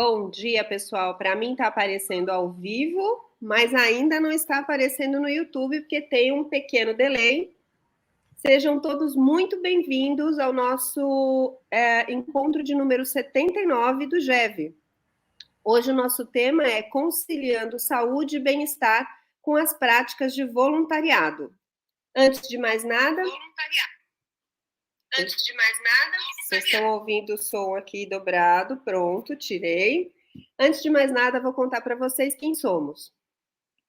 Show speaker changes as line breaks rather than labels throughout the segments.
Bom dia, pessoal. Para mim está aparecendo ao vivo, mas ainda não está aparecendo no YouTube, porque tem um pequeno delay. Sejam todos muito bem-vindos ao nosso encontro de número 79 do GEV. Hoje o nosso tema é conciliando saúde e bem-estar com as práticas de voluntariado. Antes de mais nada... Vocês estão ouvindo o som aqui dobrado, pronto, tirei. Antes de mais nada, vou contar para vocês quem somos.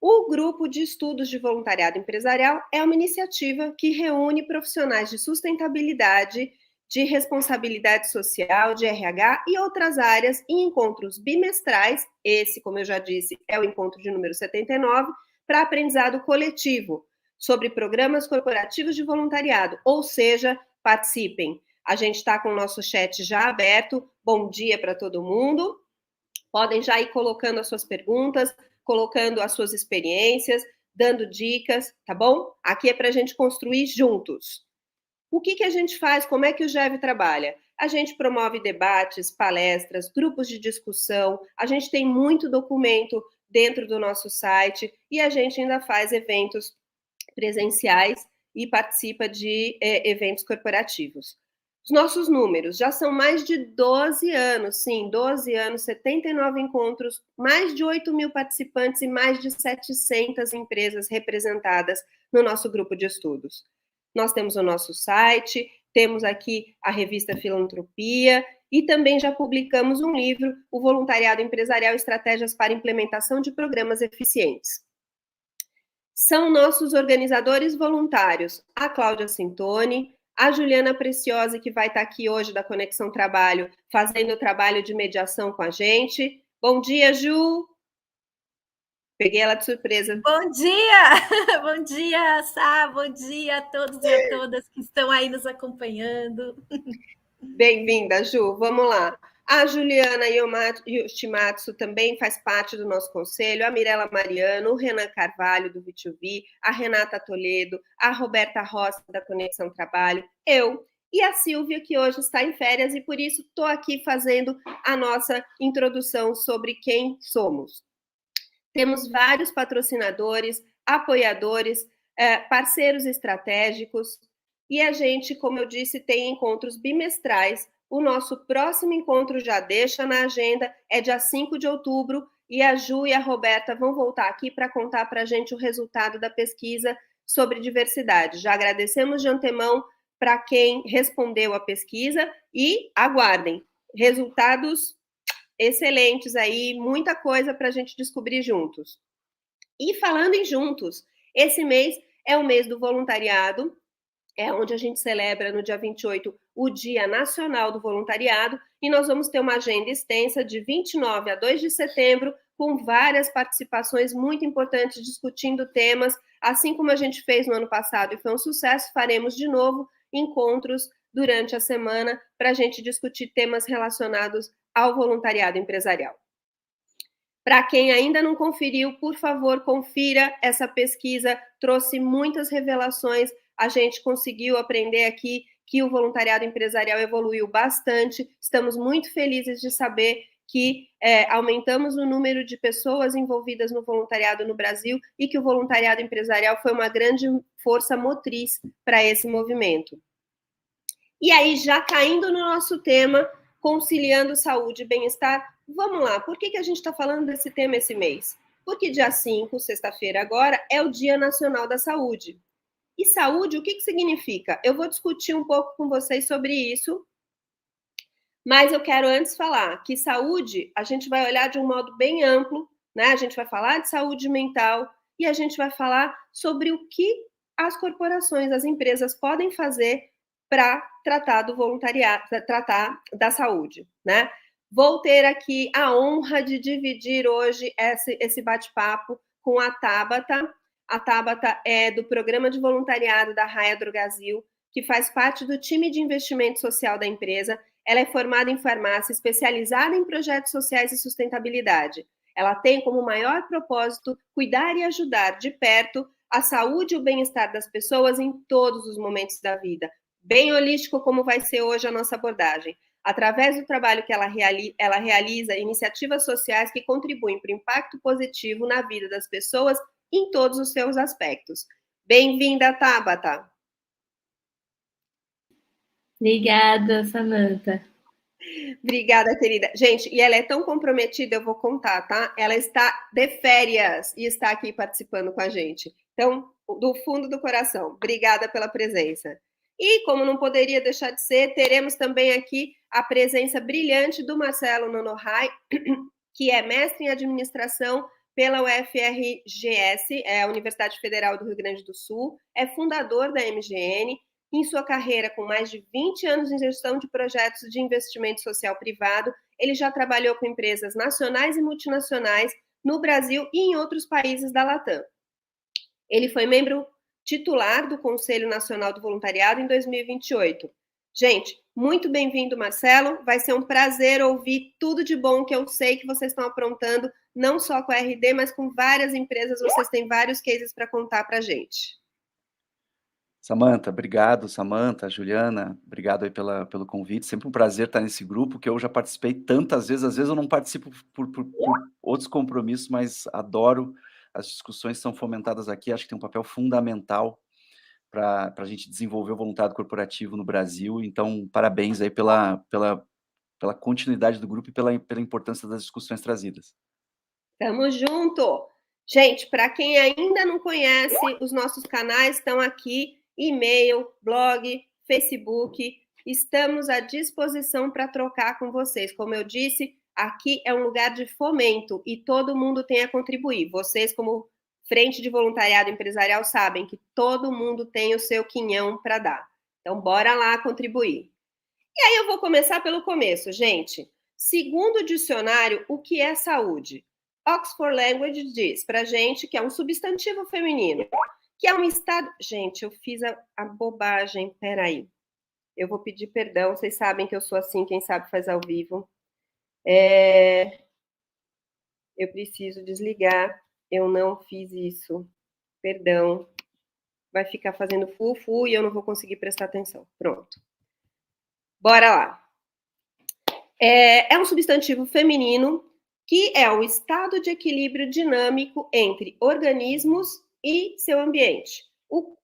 O Grupo de Estudos de Voluntariado Empresarial é uma iniciativa que reúne profissionais de sustentabilidade, de responsabilidade social, de RH e outras áreas em encontros bimestrais. Esse, como eu já disse, é o encontro de número 79, para aprendizado coletivo sobre programas corporativos de voluntariado, ou seja, participem. A gente está com o nosso chat já aberto. Bom dia para todo mundo. Podem já ir colocando as suas perguntas, colocando as suas experiências, dando dicas, tá bom? Aqui é para a gente construir juntos. O que a gente faz? Como é que o GEV trabalha? A gente promove debates, palestras, grupos de discussão, a gente tem muito documento dentro do nosso site e a gente ainda faz eventos presenciais e participa de eventos corporativos. Os nossos números já são mais de 12 anos, sim, 12 anos, 79 encontros, mais de 8 mil participantes e mais de 700 empresas representadas no nosso grupo de estudos. Nós temos o nosso site, temos aqui a revista Filantropia e também já publicamos um livro, O Voluntariado Empresarial, Estratégias para Implementação de Programas Eficientes. São nossos organizadores voluntários, a Cláudia Sintoni, a Juliana Preciosa, que vai estar aqui hoje da Conexão Trabalho, fazendo o trabalho de mediação com a gente. Bom dia, Ju! Peguei ela de surpresa.
Bom dia! Bom dia, Sá! Bom dia a todos e a todas que estão aí nos acompanhando.
Bem-vinda, Ju. Vamos lá. A Juliana Yoshimatsu também faz parte do nosso conselho, a Mirella Mariano, o Renan Carvalho, do V2V, a Renata Toledo, a Roberta Rossi, da Conexão Trabalho, eu e a Silvia, que hoje está em férias e por isso estou aqui fazendo a nossa introdução sobre quem somos. Temos vários patrocinadores, apoiadores, parceiros estratégicos e a gente, como eu disse, tem encontros bimestrais. O nosso próximo encontro já deixa na agenda, é dia 5 de outubro, e a Ju e a Roberta vão voltar aqui para contar para a gente o resultado da pesquisa sobre diversidade. Já agradecemos de antemão para quem respondeu a pesquisa e aguardem resultados excelentes aí, muita coisa para a gente descobrir juntos. E falando em juntos, esse mês é o mês do voluntariado, é onde a gente celebra no dia 28 o Dia Nacional do Voluntariado, e nós vamos ter uma agenda extensa de 29 a 2 de setembro, com várias participações muito importantes, discutindo temas, assim como a gente fez no ano passado e foi um sucesso, faremos de novo encontros durante a semana para a gente discutir temas relacionados ao voluntariado empresarial. Para quem ainda não conferiu, por favor, confira essa pesquisa, trouxe muitas revelações, a gente conseguiu aprender aqui que o voluntariado empresarial evoluiu bastante, estamos muito felizes de saber que aumentamos o número de pessoas envolvidas no voluntariado no Brasil e que o voluntariado empresarial foi uma grande força motriz para esse movimento. E aí, já caindo no nosso tema, conciliando saúde e bem-estar, vamos lá, por que a gente está falando desse tema esse mês? Porque dia 5, sexta-feira agora, é o Dia Nacional da Saúde. E saúde, o que significa? Eu vou discutir um pouco com vocês sobre isso, mas eu quero antes falar que saúde, a gente vai olhar de um modo bem amplo, né? A gente vai falar de saúde mental e a gente vai falar sobre o que as corporações, as empresas podem fazer para tratar do voluntariado, tratar da saúde, né? Vou ter aqui a honra de dividir hoje esse bate-papo com a Tabata. A Tabata é do Programa de Voluntariado da Raia Drogasil, que faz parte do time de investimento social da empresa. Ela é formada em farmácia, especializada em projetos sociais e sustentabilidade. Ela tem como maior propósito cuidar e ajudar de perto a saúde e o bem-estar das pessoas em todos os momentos da vida. Bem holístico, como vai ser hoje a nossa abordagem. Através do trabalho que ela realiza iniciativas sociais que contribuem para o impacto positivo na vida das pessoas em todos os seus aspectos. Bem-vinda, Tabata!
Obrigada, Samantha.
Obrigada, querida. Gente, e ela é tão comprometida, eu vou contar, tá? Ela está de férias e está aqui participando com a gente. Então, do fundo do coração, obrigada pela presença. E, como não poderia deixar de ser, teremos também aqui a presença brilhante do Marcelo Nonohai, que é mestre em administração pela UFRGS, a Universidade Federal do Rio Grande do Sul, é fundador da MGN. Em sua carreira, com mais de 20 anos em gestão de projetos de investimento social privado, ele já trabalhou com empresas nacionais e multinacionais no Brasil e em outros países da Latam. Ele foi membro titular do Conselho Nacional do Voluntariado em 2028. Gente, muito bem-vindo, Marcelo. Vai ser um prazer ouvir tudo de bom que eu sei que vocês estão aprontando, não só com a RD, mas com várias empresas. Vocês têm vários cases para contar para a gente.
Samantha, obrigado, Samantha, Juliana, obrigado aí pelo convite, sempre um prazer estar nesse grupo, que eu já participei tantas vezes, às vezes eu não participo por outros compromissos, mas adoro as discussões que são fomentadas aqui, acho que tem um papel fundamental para a gente desenvolver o voluntariado corporativo no Brasil, então parabéns aí pela continuidade do grupo e pela importância das discussões trazidas.
Tamo junto! Gente, para quem ainda não conhece, os nossos canais estão aqui, e-mail, blog, Facebook, estamos à disposição para trocar com vocês. Como eu disse, aqui é um lugar de fomento e todo mundo tem a contribuir. Vocês, como Frente de Voluntariado Empresarial, sabem que todo mundo tem o seu quinhão para dar. Então, bora lá contribuir. E aí eu vou começar pelo começo, gente. Segundo o dicionário, o que é saúde? Oxford Language diz pra gente que é um substantivo feminino, que é um estado... Gente, eu fiz a bobagem, peraí. Eu vou pedir perdão, vocês sabem que eu sou assim, quem sabe faz ao vivo. Eu preciso desligar, eu não fiz isso. Perdão. Vai ficar fazendo fu-fu e eu não vou conseguir prestar atenção. Pronto. Bora lá. É um substantivo feminino que é o estado de equilíbrio dinâmico entre organismos e seu ambiente, o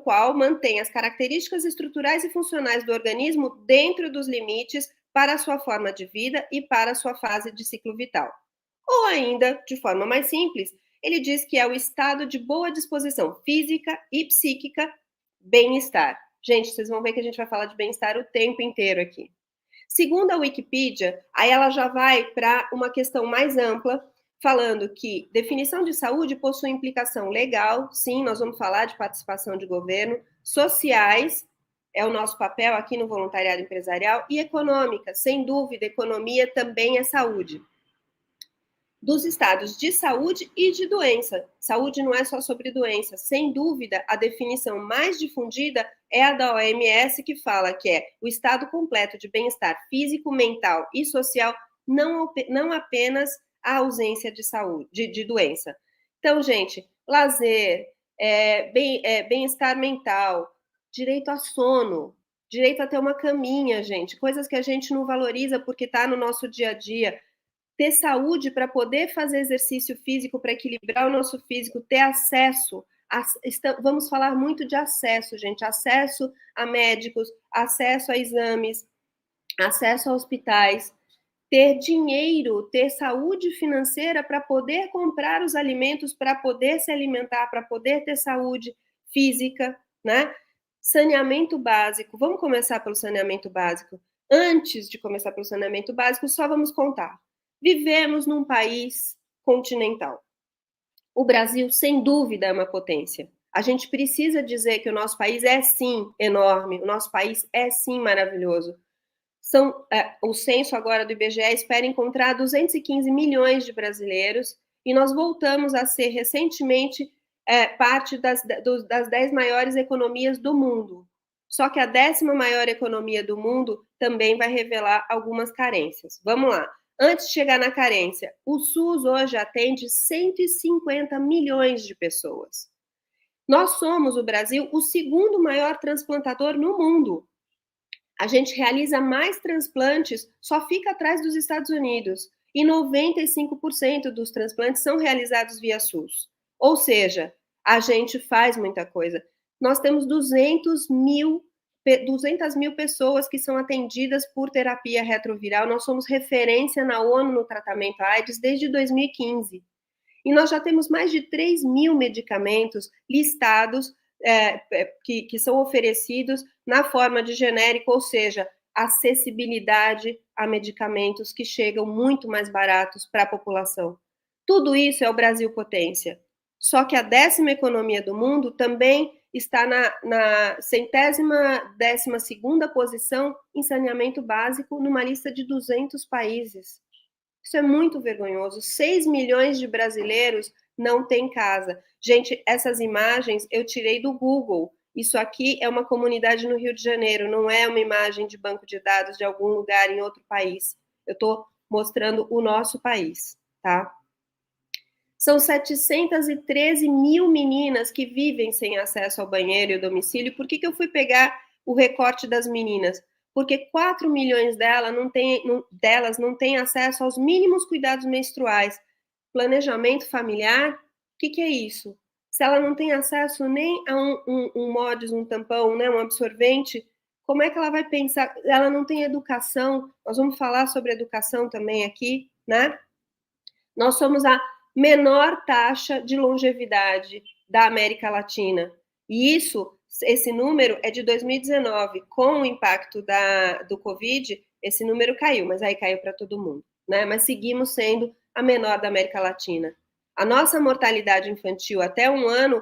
qual mantém as características estruturais e funcionais do organismo dentro dos limites para a sua forma de vida e para a sua fase de ciclo vital. Ou ainda, de forma mais simples, ele diz que é o estado de boa disposição física e psíquica, bem-estar. Gente, vocês vão ver que a gente vai falar de bem-estar o tempo inteiro aqui. Segundo a Wikipedia, aí ela já vai para uma questão mais ampla, falando que definição de saúde possui implicação legal, sim, nós vamos falar de participação de governo, sociais, é o nosso papel aqui no voluntariado empresarial, e econômica, sem dúvida, economia também é saúde. Dos estados de saúde e de doença. Saúde não é só sobre doença. Sem dúvida, a definição mais difundida é a da OMS, que fala que é o estado completo de bem-estar físico, mental e social, não apenas a ausência de saúde, de doença. Então, gente, lazer, bem-estar mental, direito a sono, direito a ter uma caminha, gente, coisas que a gente não valoriza porque está no nosso dia a dia. Ter saúde para poder fazer exercício físico, para equilibrar o nosso físico, ter acesso, vamos falar muito de acesso, gente, acesso a médicos, acesso a exames, acesso a hospitais, ter dinheiro, ter saúde financeira para poder comprar os alimentos, para poder se alimentar, para poder ter saúde física, né? Saneamento básico, vamos começar pelo saneamento básico. Antes de começar pelo saneamento básico, só vamos contar. Vivemos num país continental. O Brasil, sem dúvida, é uma potência. A gente precisa dizer que o nosso país é, sim, enorme, o nosso país é, sim, maravilhoso. O censo agora do IBGE espera encontrar 215 milhões de brasileiros e nós voltamos a ser, recentemente, parte das 10 maiores economias do mundo. Só que a 10ª maior economia do mundo também vai revelar algumas carências. Vamos lá. Antes de chegar na carência, o SUS hoje atende 150 milhões de pessoas. Nós somos, o Brasil, o segundo maior transplantador no mundo. A gente realiza mais transplantes, só fica atrás dos Estados Unidos. E 95% dos transplantes são realizados via SUS. Ou seja, a gente faz muita coisa. Nós temos 200 mil pessoas que são atendidas por terapia retroviral. Nós somos referência na ONU no tratamento AIDS desde 2015. E nós já temos mais de 3 mil medicamentos listados que são oferecidos na forma de genérico, ou seja, acessibilidade a medicamentos que chegam muito mais baratos para a população. Tudo isso é o Brasil potência. Só que a 10ª economia do mundo também está na 112ª posição em saneamento básico numa lista de 200 países. Isso é muito vergonhoso. 6 milhões de brasileiros não têm casa. Gente, essas imagens eu tirei do Google. Isso aqui é uma comunidade no Rio de Janeiro, não é uma imagem de banco de dados de algum lugar em outro país. Eu estou mostrando o nosso país, tá? São 713 mil meninas que vivem sem acesso ao banheiro e ao domicílio. Por que eu fui pegar o recorte das meninas? Porque 4 milhões delas não têm acesso aos mínimos cuidados menstruais. Planejamento familiar, o que é isso? Se ela não tem acesso nem a um MODS, um tampão, né, um absorvente, como é que ela vai pensar? Ela não tem educação. Nós vamos falar sobre educação também aqui, né? Nós somos a menor taxa de longevidade da América Latina. E esse número é de 2019. Com o impacto do Covid, esse número caiu, mas aí caiu para todo mundo, né? Mas seguimos sendo a menor da América Latina. A nossa mortalidade infantil até 1 ano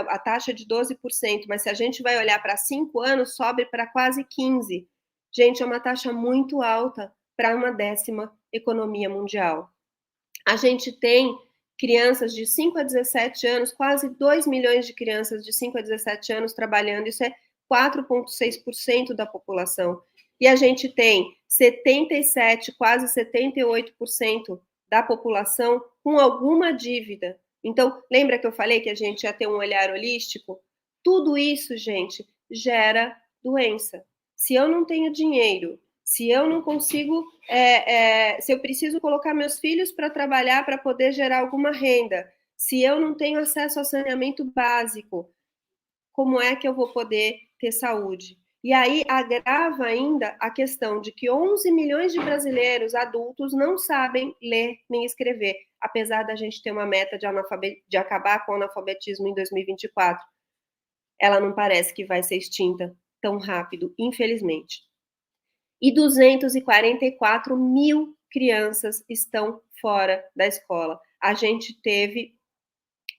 a taxa de 12%, mas se a gente vai olhar para 5 anos, sobe para quase 15%. Gente, é uma taxa muito alta para uma 10ª economia mundial. A gente tem crianças de 5 a 17 anos, quase 2 milhões de crianças de 5 a 17 anos trabalhando, isso é 4,6% da população. E a gente tem 77%, quase 78% da população com alguma dívida. Então, lembra que eu falei que a gente ia ter um olhar holístico? Tudo isso, gente, gera doença. Se eu não tenho dinheiro, se eu não consigo, se eu preciso colocar meus filhos para trabalhar para poder gerar alguma renda, se eu não tenho acesso ao saneamento básico, como é que eu vou poder ter saúde? E aí agrava ainda a questão de que 11 milhões de brasileiros adultos não sabem ler nem escrever, apesar da gente ter uma meta de acabar com o analfabetismo em 2024. Ela não parece que vai ser extinta tão rápido, infelizmente. E 244 mil crianças estão fora da escola. A gente teve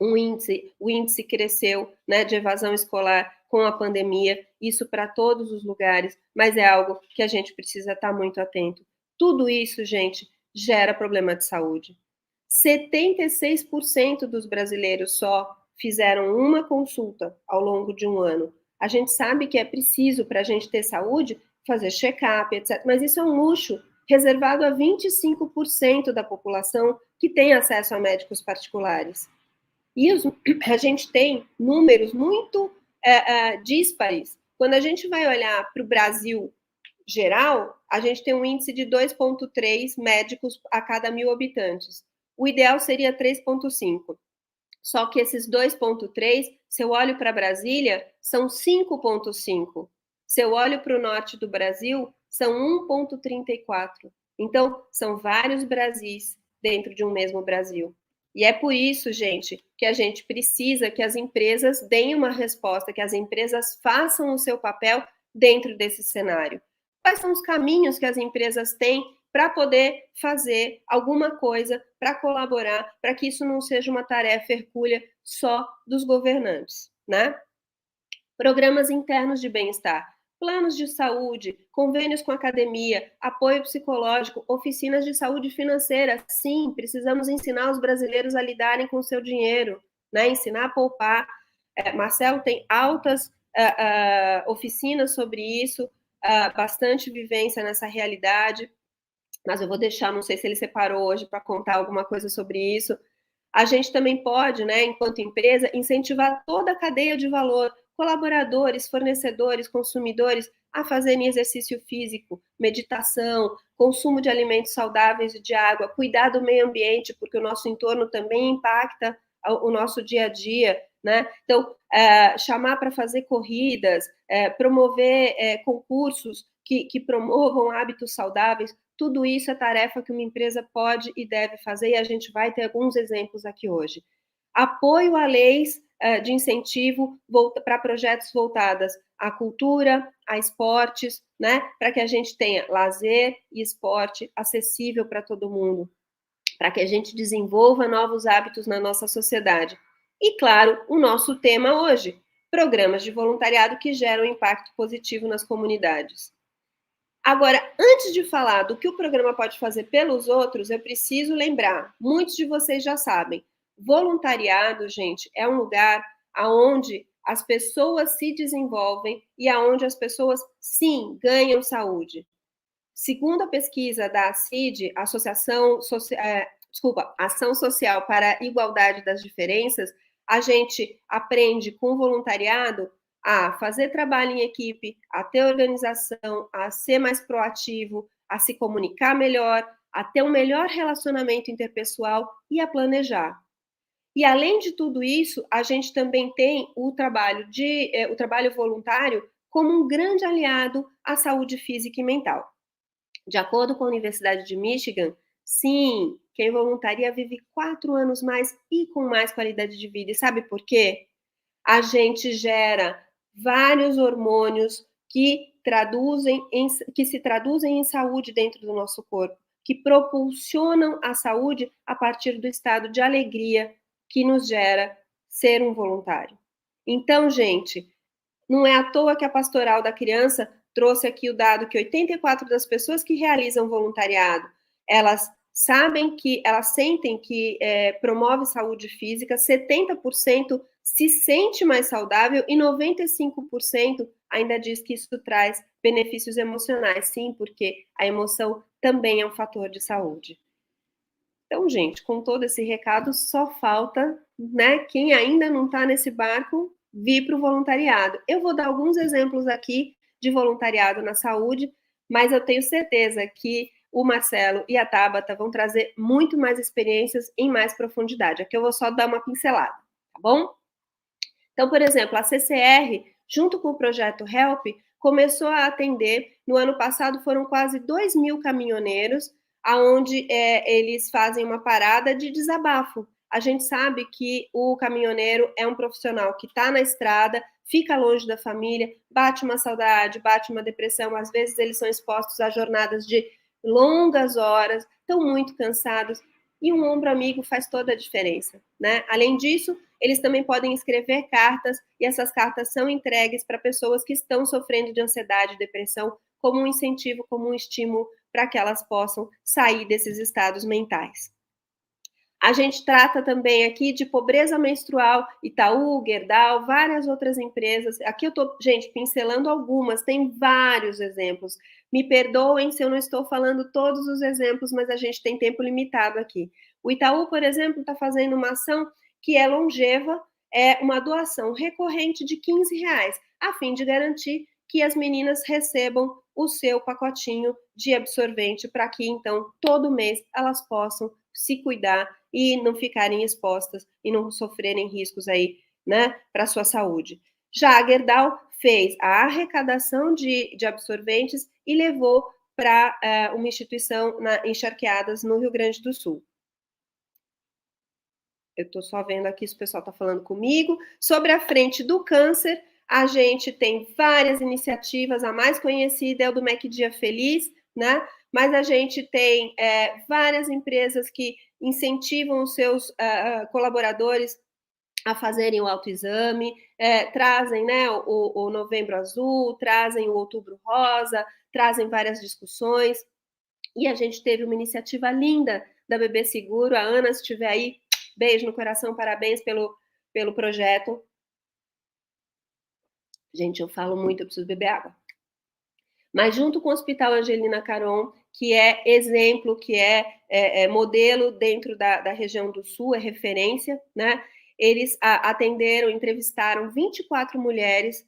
o índice cresceu, né, de evasão escolar com a pandemia, isso para todos os lugares, mas é algo que a gente precisa estar muito atento. Tudo isso, gente, gera problema de saúde. 76% dos brasileiros só fizeram uma consulta ao longo de um ano. A gente sabe que é preciso, para a gente ter saúde, fazer check-up, etc. Mas isso é um luxo reservado a 25% da população que tem acesso a médicos particulares. E a gente tem números muito díspares. Quando a gente vai olhar para o Brasil geral, a gente tem um índice de 2,3 médicos a cada 1.000 habitantes. O ideal seria 3,5. Só que esses 2,3, se eu olho para Brasília, são 5,5. Se eu olho para o norte do Brasil, são 1,34. Então, são vários Brasis dentro de um mesmo Brasil. E é por isso, gente, que a gente precisa que as empresas deem uma resposta, que as empresas façam o seu papel dentro desse cenário. Quais são os caminhos que as empresas têm para poder fazer alguma coisa, para colaborar, para que isso não seja uma tarefa hercúlea só dos governantes, né? Programas internos de bem-estar, planos de saúde, convênios com a academia, apoio psicológico, oficinas de saúde financeira. Sim, precisamos ensinar os brasileiros a lidarem com o seu dinheiro, né? Ensinar a poupar. Marcelo tem altas oficinas sobre isso, bastante vivência nessa realidade, mas eu vou deixar, não sei se ele separou hoje para contar alguma coisa sobre isso. A gente também pode, né, enquanto empresa, incentivar toda a cadeia de valor, colaboradores, fornecedores, consumidores a fazerem exercício físico, meditação, consumo de alimentos saudáveis e de água, cuidar do meio ambiente, porque o nosso entorno também impacta o nosso dia a dia, né? Então, chamar para fazer corridas, promover concursos que promovam hábitos saudáveis, tudo isso é tarefa que uma empresa pode e deve fazer, e a gente vai ter alguns exemplos aqui hoje. Apoio a leis de incentivo para projetos voltados à cultura, a esportes, né? Para que a gente tenha lazer e esporte acessível para todo mundo, para que a gente desenvolva novos hábitos na nossa sociedade. E, claro, o nosso tema hoje, programas de voluntariado que geram impacto positivo nas comunidades. Agora, antes de falar do que o programa pode fazer pelos outros, eu preciso lembrar, muitos de vocês já sabem, voluntariado, gente, é um lugar onde as pessoas se desenvolvem e aonde as pessoas, sim, ganham saúde. Segundo a pesquisa da ACID, Ação Social para a Igualdade das Diferenças, a gente aprende com voluntariado a fazer trabalho em equipe, a ter organização, a ser mais proativo, a se comunicar melhor, a ter um melhor relacionamento interpessoal e a planejar. E, além de tudo isso, a gente também tem o trabalho voluntário como um grande aliado à saúde física e mental. De acordo com a Universidade de Michigan, sim, quem voluntaria vive 4 anos mais e com mais qualidade de vida. E sabe por quê? A gente gera vários hormônios que se traduzem em saúde dentro do nosso corpo, que propulsionam a saúde a partir do estado de alegria que nos gera ser um voluntário. Então, gente, não é à toa que a Pastoral da Criança trouxe aqui o dado que 84% das pessoas que realizam voluntariado, elas sentem que promove saúde física, 70% se sente mais saudável e 95% ainda diz que isso traz benefícios emocionais. Sim, porque a emoção também é um fator de saúde. Então, gente, com todo esse recado, só falta, né, quem ainda não está nesse barco, vir para o voluntariado. Eu vou dar alguns exemplos aqui de voluntariado na saúde, mas eu tenho certeza que o Marcelo e a Tabata vão trazer muito mais experiências em mais profundidade. Aqui eu vou só dar uma pincelada, tá bom? Então, por exemplo, a CCR, junto com o projeto HELP, começou a atender, no ano passado foram quase 2.000 caminhoneiros, onde eles fazem uma parada de desabafo. A gente sabe que o caminhoneiro é um profissional que está na estrada, fica longe da família, bate uma saudade, bate uma depressão, às vezes eles são expostos a jornadas de longas horas, estão muito cansados, e um ombro amigo faz toda a diferença, né? Além disso, eles também podem escrever cartas, e essas cartas são entregues para pessoas que estão sofrendo de ansiedade e depressão, como um incentivo, como um estímulo para que elas possam sair desses estados mentais. A gente trata também aqui de pobreza menstrual, Itaú, Gerdau, várias outras empresas. Aqui eu estou, gente, pincelando algumas, tem vários exemplos. Me perdoem se eu não estou falando todos os exemplos, mas a gente tem tempo limitado aqui. O Itaú, por exemplo, está fazendo uma ação que é longeva, é uma doação recorrente de R$15, a fim de garantir que as meninas recebam o seu pacotinho de absorvente para que, então, todo mês elas possam se cuidar e não ficarem expostas e não sofrerem riscos aí, né, para a sua saúde. Já a Gerdau fez a arrecadação de absorventes e levou para uma instituição em Charqueadas, no Rio Grande do Sul. Eu estou só vendo aqui se o pessoal está falando comigo. Sobre a frente do câncer, a gente tem várias iniciativas, a mais conhecida é o do MEC Dia Feliz, né? Mas a gente tem várias empresas que incentivam os seus colaboradores a fazerem o autoexame, trazem, né, o Novembro Azul, trazem o Outubro Rosa, trazem várias discussões, e a gente teve uma iniciativa linda da Bebê Seguro. A Ana, se estiver aí, beijo no coração, parabéns pelo projeto. Gente, eu falo muito, eu preciso beber água. Mas junto com o Hospital Angelina Caron, que é exemplo, que é modelo dentro da região do Sul, é referência, né? eles atenderam, entrevistaram 24 mulheres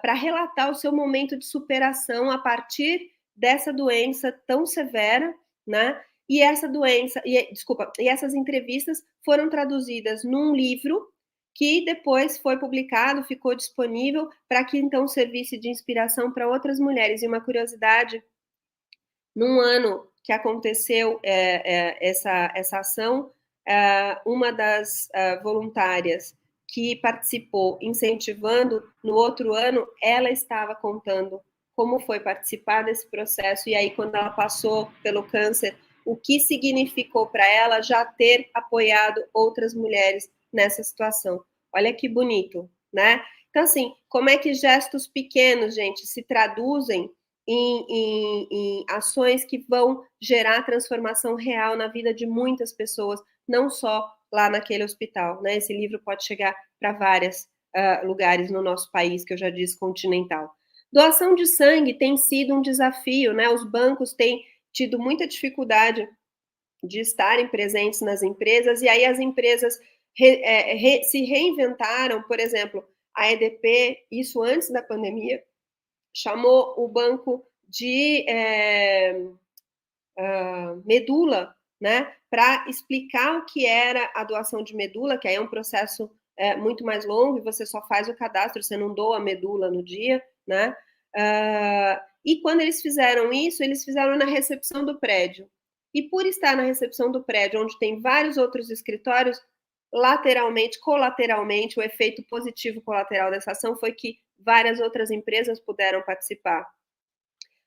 para relatar o seu momento de superação a partir dessa doença tão severa, né? E essas entrevistas foram traduzidas num livro que depois foi publicado, ficou disponível para que então servisse de inspiração para outras mulheres. E uma curiosidade, num ano que aconteceu essa ação, uma das voluntárias que participou incentivando, no outro ano, ela estava contando como foi participar desse processo, e aí quando ela passou pelo câncer, o que significou para ela já ter apoiado outras mulheres nessa situação. Olha que bonito, né? Então, assim, como é que gestos pequenos, gente, se traduzem em ações que vão gerar transformação real na vida de muitas pessoas, não só lá naquele hospital, né? Esse livro pode chegar para vários lugares no nosso país, que eu já disse, continental. Doação de sangue tem sido um desafio, né? Os bancos têm tido muita dificuldade de estarem presentes nas empresas, e aí as empresas se reinventaram. Por exemplo, a EDP, isso antes da pandemia, chamou o banco de medula, né, para explicar o que era a doação de medula, que aí é um processo muito mais longo, e você só faz o cadastro, você não doa a medula no dia, né? E quando eles fizeram isso, eles fizeram na recepção do prédio. E por estar na recepção do prédio, onde tem vários outros escritórios, lateralmente, colateralmente, o efeito positivo colateral dessa ação foi que várias outras empresas puderam participar.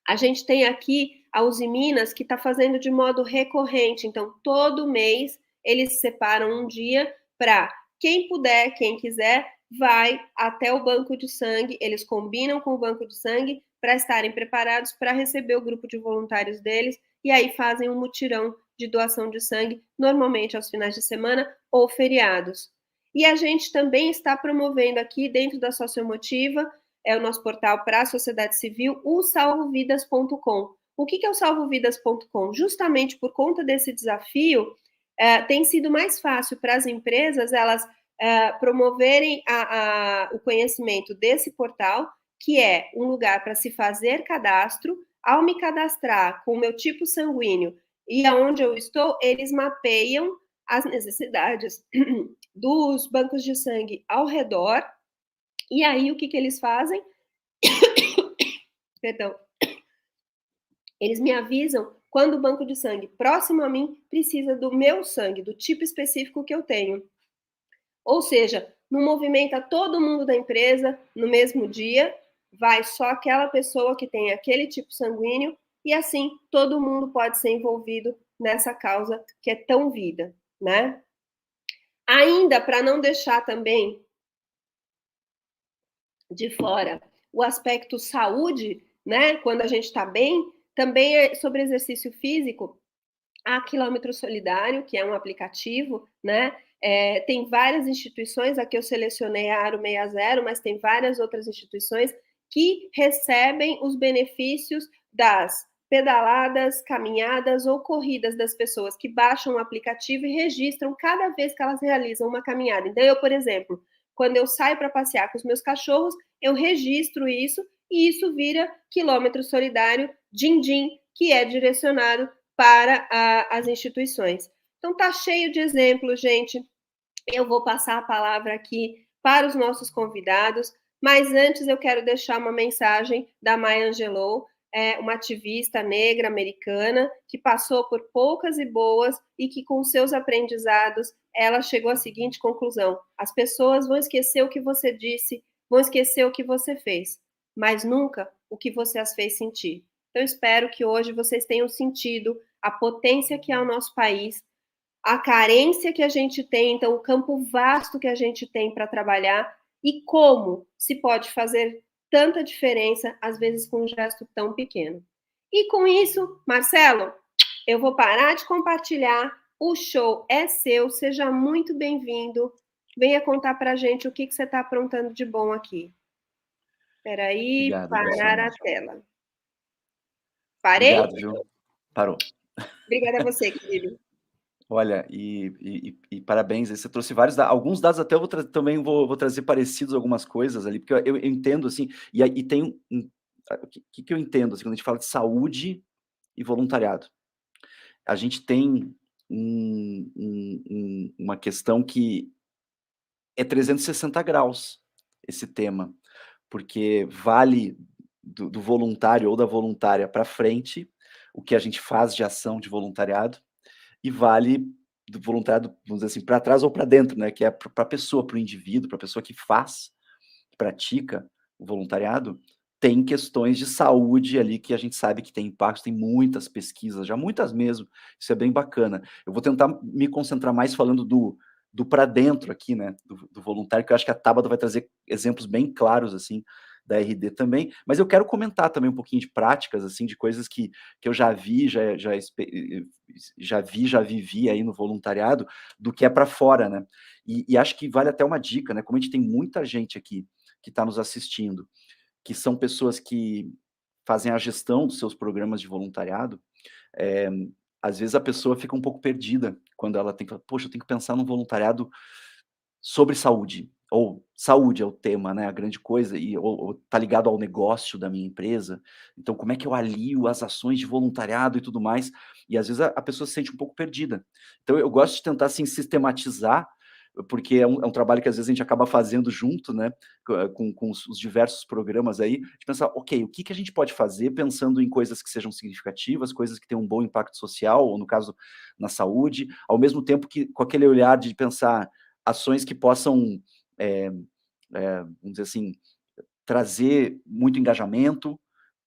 A gente tem aqui a Usiminas, que está fazendo de modo recorrente. Então, todo mês, eles separam um dia para quem puder, quem quiser, vai até o banco de sangue. Eles combinam com o banco de sangue para estarem preparados para receber o grupo de voluntários deles, e aí fazem um mutirão de doação de sangue, normalmente aos finais de semana ou feriados. E a gente também está promovendo aqui, dentro da Sociomotiva, é o nosso portal para a sociedade civil, o salvovidas.com. O que é o salvovidas.com? Justamente por conta desse desafio, tem sido mais fácil para as empresas elas promoverem o conhecimento desse portal, que é um lugar para se fazer cadastro. Ao me cadastrar com o meu tipo sanguíneo e aonde eu estou, eles mapeiam as necessidades dos bancos de sangue ao redor. E aí, o que eles fazem? Perdão. Eles me avisam quando o banco de sangue próximo a mim precisa do meu sangue, do tipo específico que eu tenho. Ou seja, não movimenta todo mundo da empresa no mesmo dia, vai só aquela pessoa que tem aquele tipo sanguíneo, e assim todo mundo pode ser envolvido nessa causa que é tão vida, né? Ainda para não deixar também de fora o aspecto saúde, né? Quando a gente está bem, também é sobre exercício físico. A Quilômetro Solidário, que é um aplicativo, né? Tem várias instituições, aqui eu selecionei a Aro 60, mas tem várias outras instituições que recebem os benefícios das pedaladas, caminhadas ou corridas das pessoas que baixam o aplicativo e registram cada vez que elas realizam uma caminhada. Então, eu, por exemplo, quando eu saio para passear com os meus cachorros, eu registro isso, e isso vira Quilômetro Solidário Din-Din, que é direcionado para as instituições. Então, tá cheio de exemplos, gente. Eu vou passar a palavra aqui para os nossos convidados, mas antes eu quero deixar uma mensagem da Maya Angelou, uma ativista negra americana que passou por poucas e boas e que, com seus aprendizados, ela chegou à seguinte conclusão: as pessoas vão esquecer o que você disse, vão esquecer o que você fez, mas nunca o que você as fez sentir. Então, espero que hoje vocês tenham sentido a potência que é o nosso país, a carência que a gente tem, então o campo vasto que a gente tem para trabalhar, e como se pode fazer tanta diferença, às vezes com um gesto tão pequeno. E com isso, Marcelo, eu vou parar de compartilhar, o show é seu, seja muito bem-vindo, venha contar para a gente o que você está aprontando de bom aqui. Espera aí, parar a tela. Parei?
Obrigado, viu? Parou.
Obrigada a você, querido.
Olha, e parabéns, aí você trouxe vários dados, alguns dados até eu também vou trazer parecidos algumas coisas ali, porque eu entendo, assim, e tem o que eu entendo, assim, quando a gente fala de saúde e voluntariado. A gente tem uma questão que é 360 graus esse tema, porque vale do voluntário ou da voluntária para frente, o que a gente faz de ação de voluntariado, e vale do voluntariado, vamos dizer assim, para trás ou para dentro, né, que é para a pessoa, para o indivíduo, para a pessoa que faz, que pratica o voluntariado, tem questões de saúde ali que a gente sabe que tem impacto, tem muitas pesquisas, já muitas mesmo, isso é bem bacana. Eu vou tentar me concentrar mais falando do para dentro aqui, né, do voluntário, que eu acho que a Tabata vai trazer exemplos bem claros, assim, da RD também, mas eu quero comentar também um pouquinho de práticas, assim, de coisas que eu já vi, já vivi aí no voluntariado, do que é para fora, né? E acho que vale até uma dica, né? Como a gente tem muita gente aqui que está nos assistindo, que são pessoas que fazem a gestão dos seus programas de voluntariado, é, às vezes a pessoa fica um pouco perdida quando ela tem que falar, poxa, eu tenho que pensar num voluntariado sobre saúde, ou saúde é o tema, né, a grande coisa, ou tá ligado ao negócio da minha empresa, então como é que eu alio as ações de voluntariado e tudo mais, e às vezes a pessoa se sente um pouco perdida. Então eu gosto de tentar, assim, sistematizar, porque é um trabalho que às vezes a gente acaba fazendo junto, né, com os diversos programas aí, de pensar, ok, o que que a gente pode fazer pensando em coisas que sejam significativas, coisas que tenham um bom impacto social, ou no caso, na saúde, ao mesmo tempo que com aquele olhar de pensar ações que possam, eh vamos dizer assim, trazer muito engajamento,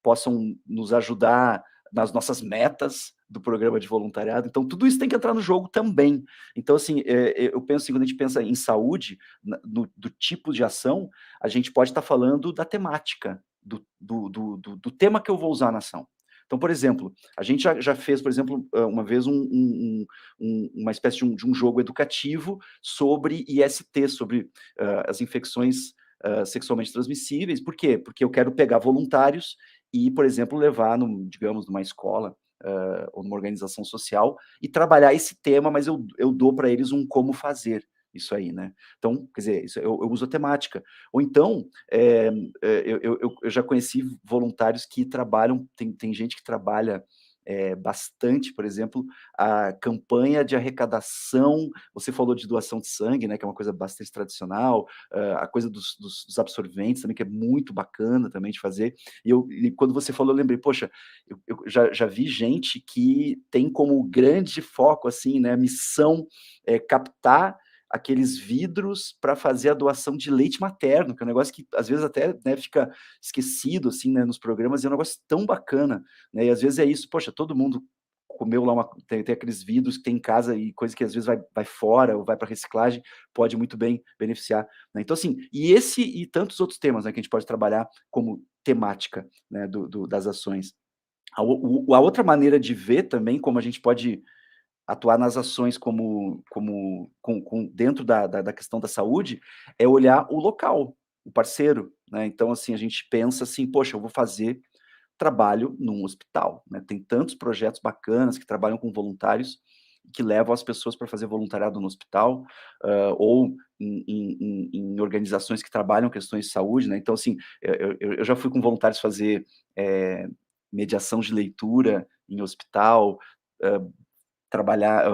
possam nos ajudar nas nossas metas do programa de voluntariado. Então, tudo isso tem que entrar no jogo também. Então, assim, eu penso assim, quando a gente pensa em saúde, do tipo de ação, a gente pode estar falando da temática, do tema que eu vou usar na ação. Então, por exemplo, a gente já fez, por exemplo, uma vez uma espécie de um jogo educativo sobre IST, sobre as infecções sexualmente transmissíveis. Por quê? Porque eu quero pegar voluntários e, por exemplo, levar, digamos, numa escola ou numa organização social e trabalhar esse tema, mas eu dou para eles um como fazer isso aí, né? Então, quer dizer, eu uso a temática. Ou então, eu já conheci voluntários que trabalham, tem gente que trabalha bastante, por exemplo, a campanha de arrecadação, você falou de doação de sangue, né, que é uma coisa bastante tradicional, a coisa dos absorventes também, que é muito bacana também de fazer, e quando você falou, eu lembrei, poxa, eu já vi gente que tem como grande foco, assim, né, missão, captar aqueles vidros para fazer a doação de leite materno, que é um negócio que às vezes até, né, fica esquecido, assim, né, nos programas, e é um negócio tão bacana, né, e às vezes é isso, poxa, todo mundo comeu lá tem aqueles vidros que tem em casa e coisa que às vezes vai fora ou vai para reciclagem, pode muito bem beneficiar, né? Então, assim, e esse e tantos outros temas, né, que a gente pode trabalhar como temática, né, das ações. A outra maneira de ver também como a gente pode atuar nas ações dentro da questão da saúde, é olhar o local, o parceiro, né? Então, assim, a gente pensa assim: "Poxa, eu vou fazer trabalho num hospital", né? Tem tantos projetos bacanas que trabalham com voluntários, que levam as pessoas para fazer voluntariado no hospital, ou em organizações que trabalham questões de saúde, né? Então, assim, eu já fui com voluntários fazer, mediação de leitura em hospital, hã, trabalhar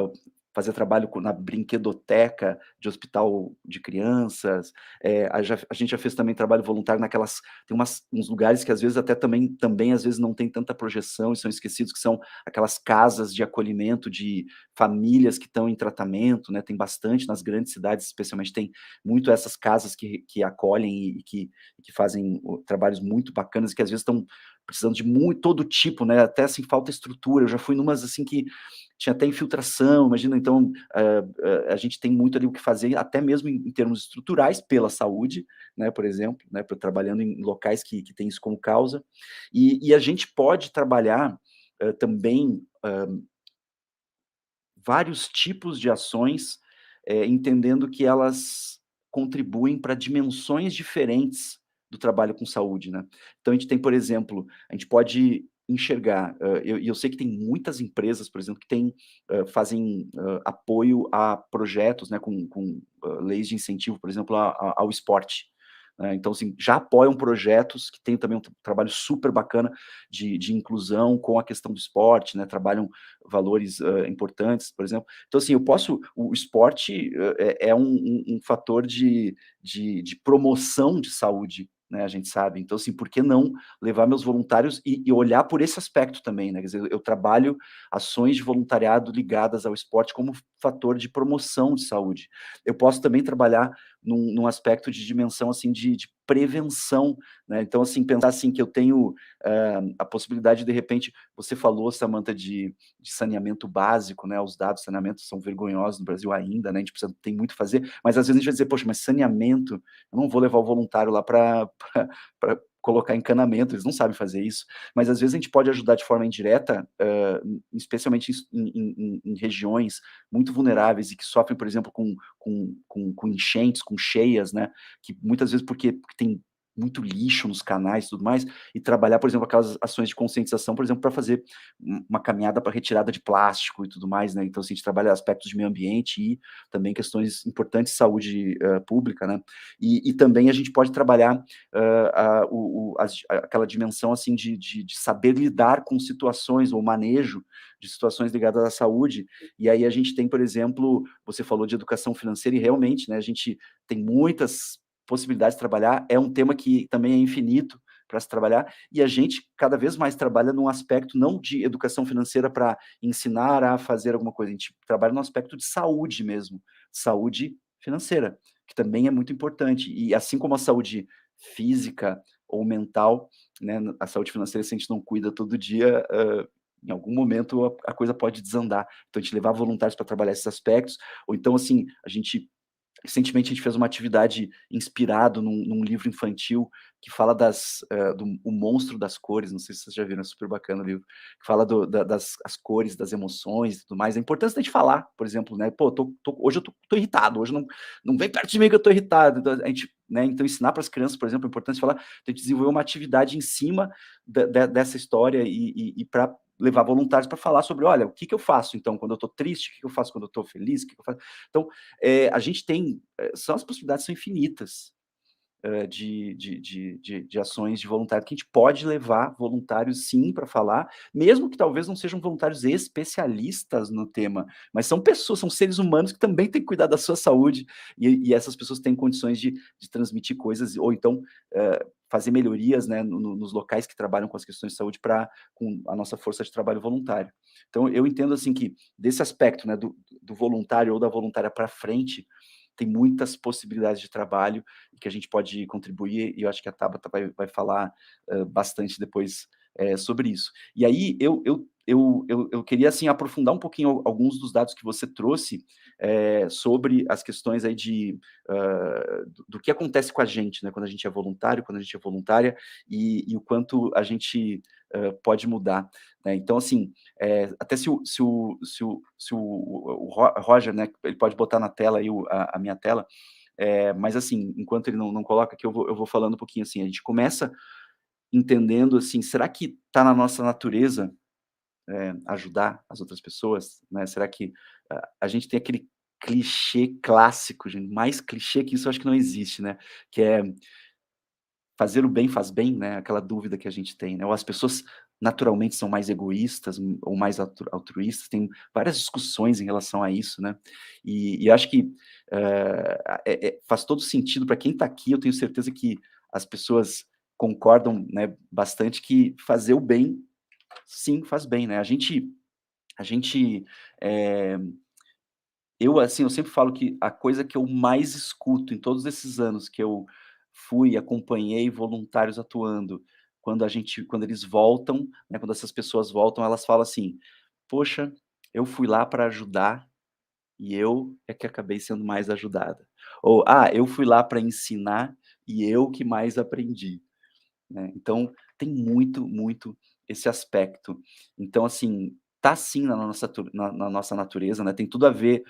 fazer trabalho na brinquedoteca de hospital de crianças, a gente já fez também trabalho voluntário naquelas tem uns lugares que às vezes até também às vezes não tem tanta projeção e são esquecidos, que são aquelas casas de acolhimento de famílias que estão em tratamento, né, tem bastante nas grandes cidades, especialmente, tem muito essas casas que acolhem e que fazem trabalhos muito bacanas, e que às vezes estão precisando de todo tipo, né, até assim, falta estrutura, eu já fui numas assim que tinha até infiltração, imagina, então, a gente tem muito ali o que fazer, até mesmo em termos estruturais, pela saúde, né, por exemplo, né, trabalhando em locais que tem isso como causa, e a gente pode trabalhar, também, vários tipos de ações, entendendo que elas contribuem para dimensões diferentes do trabalho com saúde, né. Então a gente tem, por exemplo, a gente pode enxergar, eu sei que tem muitas empresas, por exemplo, que fazem apoio a projetos, né, com leis de incentivo, por exemplo, ao esporte. Então, assim, já apoiam projetos que têm também um trabalho super bacana de inclusão com a questão do esporte, né, trabalham valores importantes, por exemplo. Então, assim, o esporte é um fator de promoção de saúde, né, a gente sabe. Então, assim, por que não levar meus voluntários e olhar por esse aspecto também, né? Quer dizer, eu trabalho ações de voluntariado ligadas ao esporte como fator de promoção de saúde. Eu posso também trabalhar num aspecto de dimensão, assim, de prevenção, né? Então, assim, pensar assim que eu tenho a possibilidade, de repente, você falou, Samantha, de saneamento básico, né? Os dados de saneamento são vergonhosos no Brasil ainda, né? A gente tem muito a fazer, mas às vezes a gente vai dizer, poxa, mas saneamento, eu não vou levar o voluntário lá para colocar encanamento, eles não sabem fazer isso, mas às vezes a gente pode ajudar de forma indireta, especialmente em regiões muito vulneráveis e que sofrem, por exemplo, com enchentes, com cheias, né, que muitas vezes porque tem muito lixo nos canais e tudo mais, e trabalhar, por exemplo, aquelas ações de conscientização, por exemplo, para fazer uma caminhada para retirada de plástico e tudo mais, né, então assim, a gente trabalha aspectos de meio ambiente e também questões importantes de saúde pública, né, e também a gente pode trabalhar aquela dimensão assim de saber lidar com situações ou manejo de situações ligadas à saúde, e aí a gente tem, por exemplo, você falou de educação financeira e realmente, né, a gente tem muitas possibilidades de trabalhar, é um tema que também é infinito para se trabalhar, e a gente cada vez mais trabalha num aspecto não de educação financeira para ensinar a fazer alguma coisa, a gente trabalha no aspecto de saúde mesmo, saúde financeira, que também é muito importante, e assim como a saúde física ou mental, né, a saúde financeira, se a gente não cuida todo dia, em algum momento a coisa pode desandar. Então, a gente levar voluntários para trabalhar esses aspectos, ou então, assim, recentemente a gente fez uma atividade inspirado num livro infantil que fala do O Monstro das Cores, não sei se vocês já viram, é super bacana o livro, que fala das as cores, das emoções e tudo mais, a importância da gente falar, por exemplo, né, pô, hoje eu tô irritado, hoje não vem perto de mim que eu tô irritado, então a gente, né, então ensinar para as crianças, por exemplo, a importância de falar, a gente desenvolver uma atividade em cima dessa história e para levar voluntários para falar sobre, olha, o que eu faço então quando eu tô triste, o que eu faço quando eu tô feliz, o que eu faço. Então, a gente tem, as possibilidades são infinitas de ações de voluntário, que a gente pode levar voluntários sim para falar, mesmo que talvez não sejam voluntários especialistas no tema, mas são pessoas, são seres humanos que também têm que cuidar da sua saúde, e essas pessoas têm condições de transmitir coisas, ou então fazer melhorias, né, nos locais que trabalham com as questões de saúde com a nossa força de trabalho voluntário. Então, eu entendo assim que desse aspecto, né, do voluntário ou da voluntária para frente, tem muitas possibilidades de trabalho e que a gente pode contribuir, e eu acho que a Tabata vai falar bastante depois sobre isso. E aí, eu queria, assim, aprofundar um pouquinho alguns dos dados que você trouxe sobre as questões aí do que acontece com a gente, né, quando a gente é voluntário, quando a gente é voluntária, e o quanto a gente pode mudar, né? Então, assim, até se o Roger, né, ele pode botar na tela aí a minha tela, mas assim, enquanto ele não coloca aqui, eu vou falando um pouquinho assim, a gente começa entendendo assim, será que está na nossa natureza ajudar as outras pessoas, né? Será que a gente tem aquele clichê clássico, gente, mais clichê que isso eu acho que não existe, né? Que é fazer o bem faz bem, né? Aquela dúvida que a gente tem, né? Ou as pessoas naturalmente são mais egoístas ou mais altruístas, tem várias discussões em relação a isso, né? E acho que faz todo sentido para quem está aqui, eu tenho certeza que as pessoas concordam, né, bastante que fazer o bem, sim, faz bem, né? A gente assim, eu sempre falo que a coisa que eu mais escuto em todos esses anos que eu fui e acompanhei voluntários atuando, quando eles voltam, né, quando essas pessoas voltam, elas falam assim: "Poxa, eu fui lá para ajudar e eu é que acabei sendo mais ajudada". Ou: "Ah, eu fui lá para ensinar e eu que mais aprendi", né. Então, tem muito, muito esse aspecto. Então, assim, tá sim na nossa natureza, né, tem tudo a ver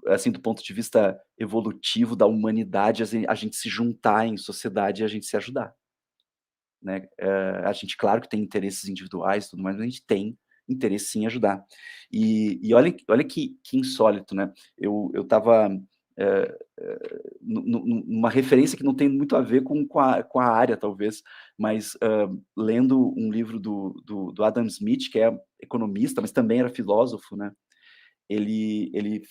assim, do ponto de vista evolutivo da humanidade, a gente se juntar em sociedade e a gente se ajudar. né? A gente, claro que tem interesses individuais e tudo mais, mas a gente tem interesse sim em ajudar. E olha que insólito, né? Eu estava numa referência que não tem muito a ver com a área, talvez, mas lendo um livro do Adam Smith, que é economista, mas também era filósofo, né? Ele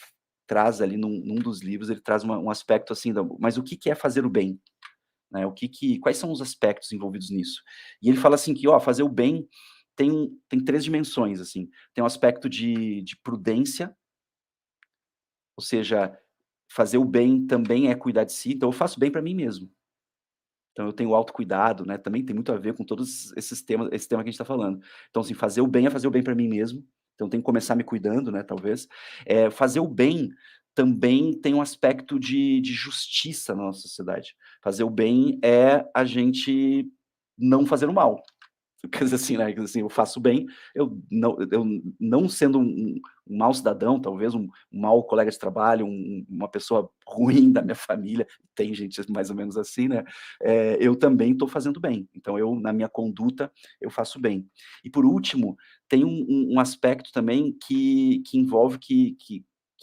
traz ali num dos livros, ele traz um aspecto assim, mas o que é fazer o bem? Né? Quais são os aspectos envolvidos nisso? E ele fala assim que, ó, fazer o bem tem 3 dimensões, assim. Tem um aspecto de prudência, ou seja, fazer o bem também é cuidar de si, então eu faço bem para mim mesmo. Então eu tenho o autocuidado, né, também tem muito a ver com todos esses temas, esse tema que a gente está falando. Então, assim, fazer o bem é fazer o bem para mim mesmo, então tem que começar me cuidando, né, talvez. Fazer o bem também tem um aspecto de justiça na nossa sociedade. Fazer o bem é a gente não fazer o mal. Quer dizer assim, né, quer dizer assim, eu faço bem, eu não sendo um mau cidadão, talvez um mau colega de trabalho, uma pessoa ruim da minha família, tem gente mais ou menos assim, né, eu também estou fazendo bem. Então eu, na minha conduta, eu faço bem. E por último, tem um aspecto também que envolve que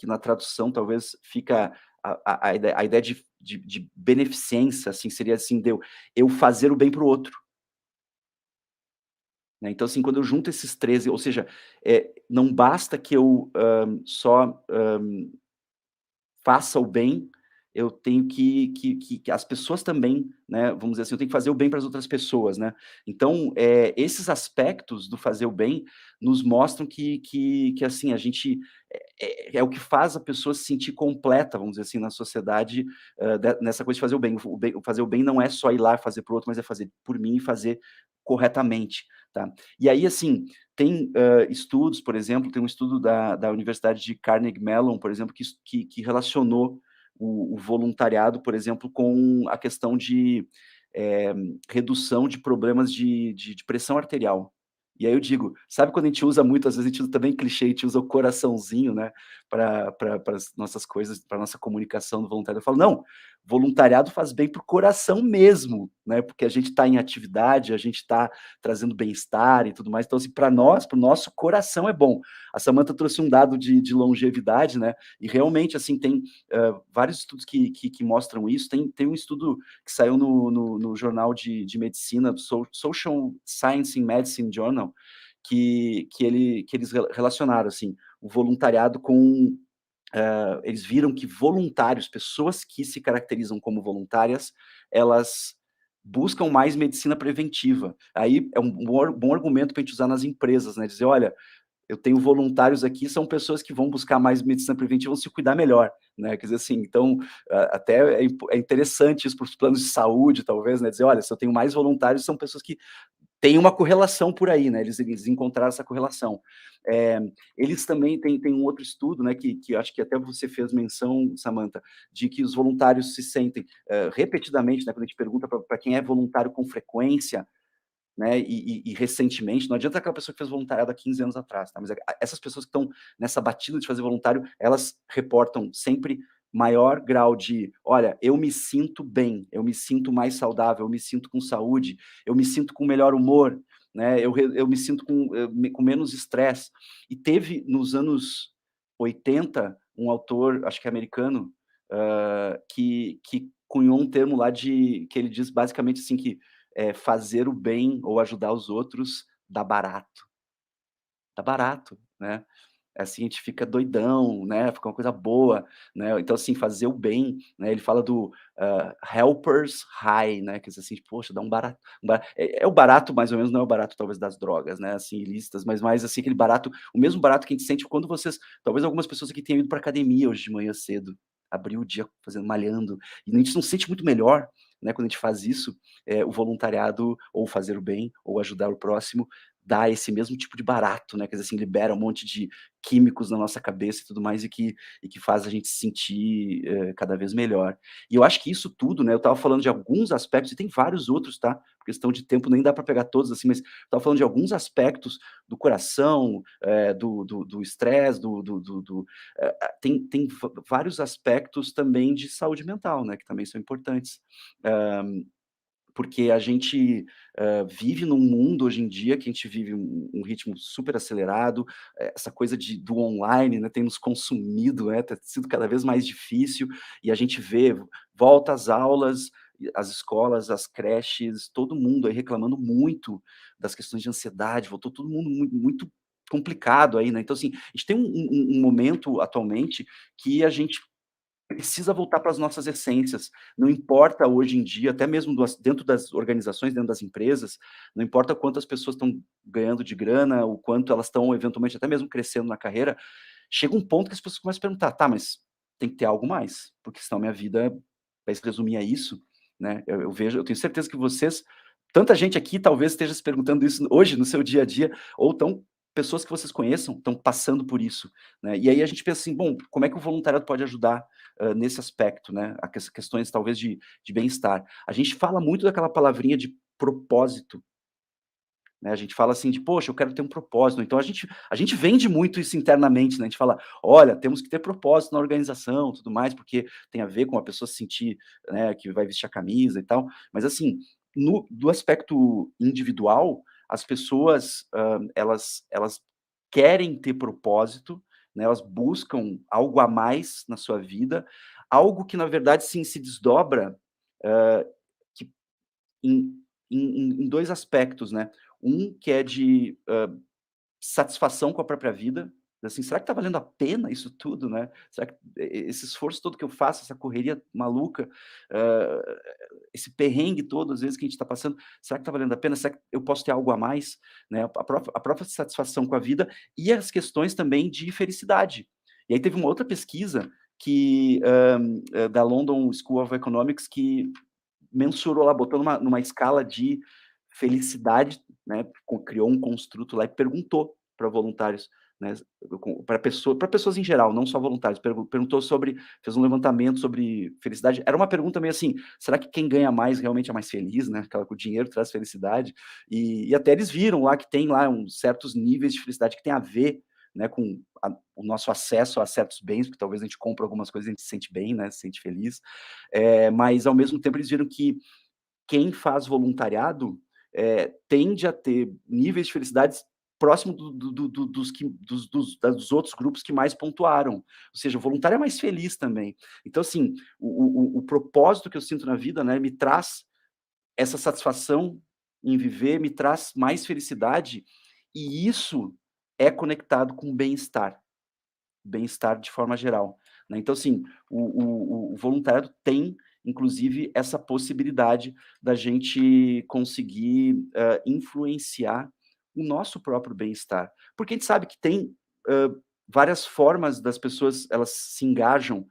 na tradução talvez fica a ideia de beneficência, assim, seria assim, de eu fazer o bem para o outro. Né, então, assim, quando eu junto esses 13, ou seja, não basta que eu, só, faça o bem, eu tenho que as pessoas também, né, vamos dizer assim, eu tenho que fazer o bem para as outras pessoas, né. Então, esses aspectos do fazer o bem nos mostram que assim, a gente é o que faz a pessoa se sentir completa, vamos dizer assim, na sociedade, nessa coisa de fazer o bem. O fazer o bem não é só ir lá fazer para o outro, mas é fazer por mim e fazer corretamente, tá. E aí, assim, tem estudos, por exemplo, tem um estudo da Universidade de Carnegie Mellon, por exemplo, que relacionou o voluntariado, por exemplo, com a questão de redução de problemas de pressão arterial. E aí eu digo, sabe quando a gente usa muito, às vezes a gente usa também clichê, a gente usa o coraçãozinho, né, para as nossas coisas, para nossa comunicação do voluntariado. Eu falo, não, voluntariado faz bem para o coração mesmo, né, porque a gente está em atividade, a gente está trazendo bem-estar e tudo mais. Então, assim, para nós, para o nosso coração é bom. A Samantha trouxe um dado de longevidade, né? E realmente, assim, tem vários estudos que mostram isso. Tem um estudo que saiu no jornal de medicina, do Social Science in Medicine Journal, que eles relacionaram, assim, o voluntariado com eles viram que voluntários, pessoas que se caracterizam como voluntárias, elas buscam mais medicina preventiva. Aí é um bom argumento para a gente usar nas empresas, né? Dizer, olha, eu tenho voluntários aqui, são pessoas que vão buscar mais medicina preventiva, vão se cuidar melhor, né? Quer dizer assim, então, até é interessante isso para os planos de saúde, talvez, né? Dizer, olha, se eu tenho mais voluntários, são pessoas que tem uma correlação por aí, né? Eles encontraram essa correlação. Eles também têm um outro estudo, né? Que acho que até você fez menção, Samantha, de que os voluntários se sentem repetidamente, né? Quando a gente pergunta para quem é voluntário com frequência, né? E recentemente, não adianta aquela pessoa que fez voluntariado há 15 anos atrás, tá? Mas essas pessoas que estão nessa batida de fazer voluntário, elas reportam sempre maior grau de, olha, eu me sinto bem, eu me sinto mais saudável, eu me sinto com saúde, eu me sinto com melhor humor, né? Eu me sinto com menos estresse. E teve nos anos 80 um autor, acho que é americano, que cunhou um termo lá que ele diz basicamente assim que fazer o bem ou ajudar os outros dá barato, né? Assim, a gente fica doidão, né? Fica uma coisa boa, né? Então, assim, fazer o bem, né? Ele fala do helpers high, né? Quer dizer assim, poxa, dá um barato. É o barato, mais ou menos, não é o barato, talvez, das drogas, né? Assim, ilícitas, mas mais assim, aquele barato, o mesmo barato que a gente sente quando vocês, talvez algumas pessoas aqui tenham ido para academia hoje de manhã cedo, abrir o dia fazendo, malhando, e a gente não se sente muito melhor, né? Quando a gente faz isso, o voluntariado, ou fazer o bem, ou ajudar o próximo, dá esse mesmo tipo de barato, né? Quer dizer assim, libera um monte de químicos na nossa cabeça e tudo mais, e que faz a gente se sentir cada vez melhor. E eu acho que isso tudo, né? Eu estava falando de alguns aspectos, e tem vários outros, tá? Por questão de tempo, nem dá para pegar todos assim, mas estava falando de alguns aspectos do coração, do estresse, tem vários aspectos também de saúde mental, né? Que também são importantes. porque a gente vive num mundo hoje em dia que a gente vive um ritmo super acelerado, essa coisa do online, né, tem nos consumido, né, tem sido cada vez mais difícil, e a gente vê, volta às aulas, as escolas, as creches, todo mundo aí reclamando muito das questões de ansiedade, voltou todo mundo muito complicado aí, né, então assim, a gente tem um momento atualmente que a gente precisa voltar para as nossas essências. Não importa hoje em dia, até mesmo dentro das organizações, dentro das empresas, não importa quantas pessoas estão ganhando de grana, o quanto elas estão eventualmente até mesmo crescendo na carreira, chega um ponto que as pessoas começam a perguntar, tá, mas tem que ter algo mais, porque senão minha vida vai se resumir a isso, né? Eu vejo, eu tenho certeza que vocês, tanta gente aqui talvez esteja se perguntando isso hoje no seu dia a dia, ou pessoas que vocês conheçam estão passando por isso, né? E aí a gente pensa assim, bom, como é que o voluntariado pode ajudar nesse aspecto, né? Questões talvez de bem-estar. A gente fala muito daquela palavrinha de propósito, né? A gente fala assim de, poxa, eu quero ter um propósito. Então a gente vende muito isso internamente, né? A gente fala, olha, temos que ter propósito na organização, tudo mais, porque tem a ver com a pessoa se sentir, né, que vai vestir a camisa e tal. Mas assim, do aspecto individual, as pessoas elas querem ter propósito, né? Elas buscam algo a mais na sua vida, algo que na verdade sim se desdobra que em, em dois aspectos, né? Um que é de satisfação com a própria vida, assim, será que está valendo a pena isso tudo, né? Será que esse esforço todo que eu faço, essa correria maluca, esse perrengue todo, às vezes, que a gente está passando, será que está valendo a pena? Será que eu posso ter algo a mais? Né? A própria satisfação com a vida e as questões também de felicidade. E aí teve uma outra pesquisa que da London School of Economics que mensurou lá, botou numa escala de felicidade, né, criou um construto lá e perguntou para voluntários, né, para pessoas em geral, não só voluntários, perguntou sobre, fez um levantamento sobre felicidade. Era uma pergunta meio assim, será que quem ganha mais realmente é mais feliz, né? Aquela que o dinheiro traz felicidade. E até eles viram lá que tem lá certos níveis de felicidade que tem a ver, né, com o nosso acesso a certos bens, porque talvez a gente compre algumas coisas e a gente se sente bem, né, se sente feliz. Mas ao mesmo tempo eles viram que quem faz voluntariado tende a ter níveis de felicidade próximo dos outros grupos que mais pontuaram. Ou seja, o voluntário é mais feliz também. Então, assim, o propósito que eu sinto na vida, né, me traz essa satisfação em viver, me traz mais felicidade, e isso é conectado com bem-estar de forma geral, né? Então, assim, o voluntariado tem, inclusive, essa possibilidade da gente conseguir influenciar o nosso próprio bem-estar. Porque a gente sabe que tem várias formas das pessoas, elas se engajam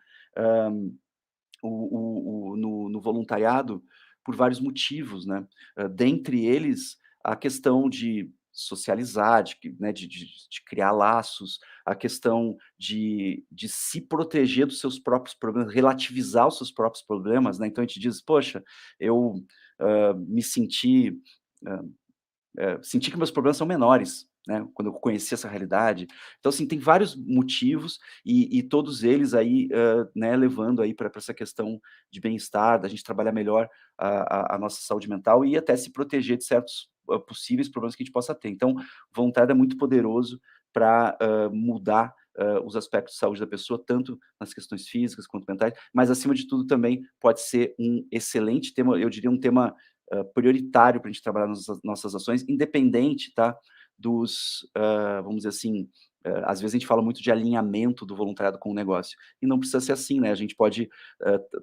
no voluntariado por vários motivos, né? Dentre eles, a questão de socializar, né, de criar laços, a questão de se proteger dos seus próprios problemas, relativizar os seus próprios problemas, né? Então a gente diz, poxa, eu me senti que meus problemas são menores, né, quando eu conheci essa realidade. Então, assim, tem vários motivos e todos eles aí, né, levando aí para essa questão de bem-estar, da gente trabalhar melhor a nossa saúde mental e até se proteger de certos possíveis problemas que a gente possa ter. Então, vontade é muito poderoso para mudar os aspectos de saúde da pessoa, tanto nas questões físicas quanto mentais, mas, acima de tudo, também pode ser um excelente tema, eu diria um tema prioritário para a gente trabalhar nas nossas ações, independente, tá, vamos dizer assim, às vezes a gente fala muito de alinhamento do voluntariado com o negócio, e não precisa ser assim, né? A gente pode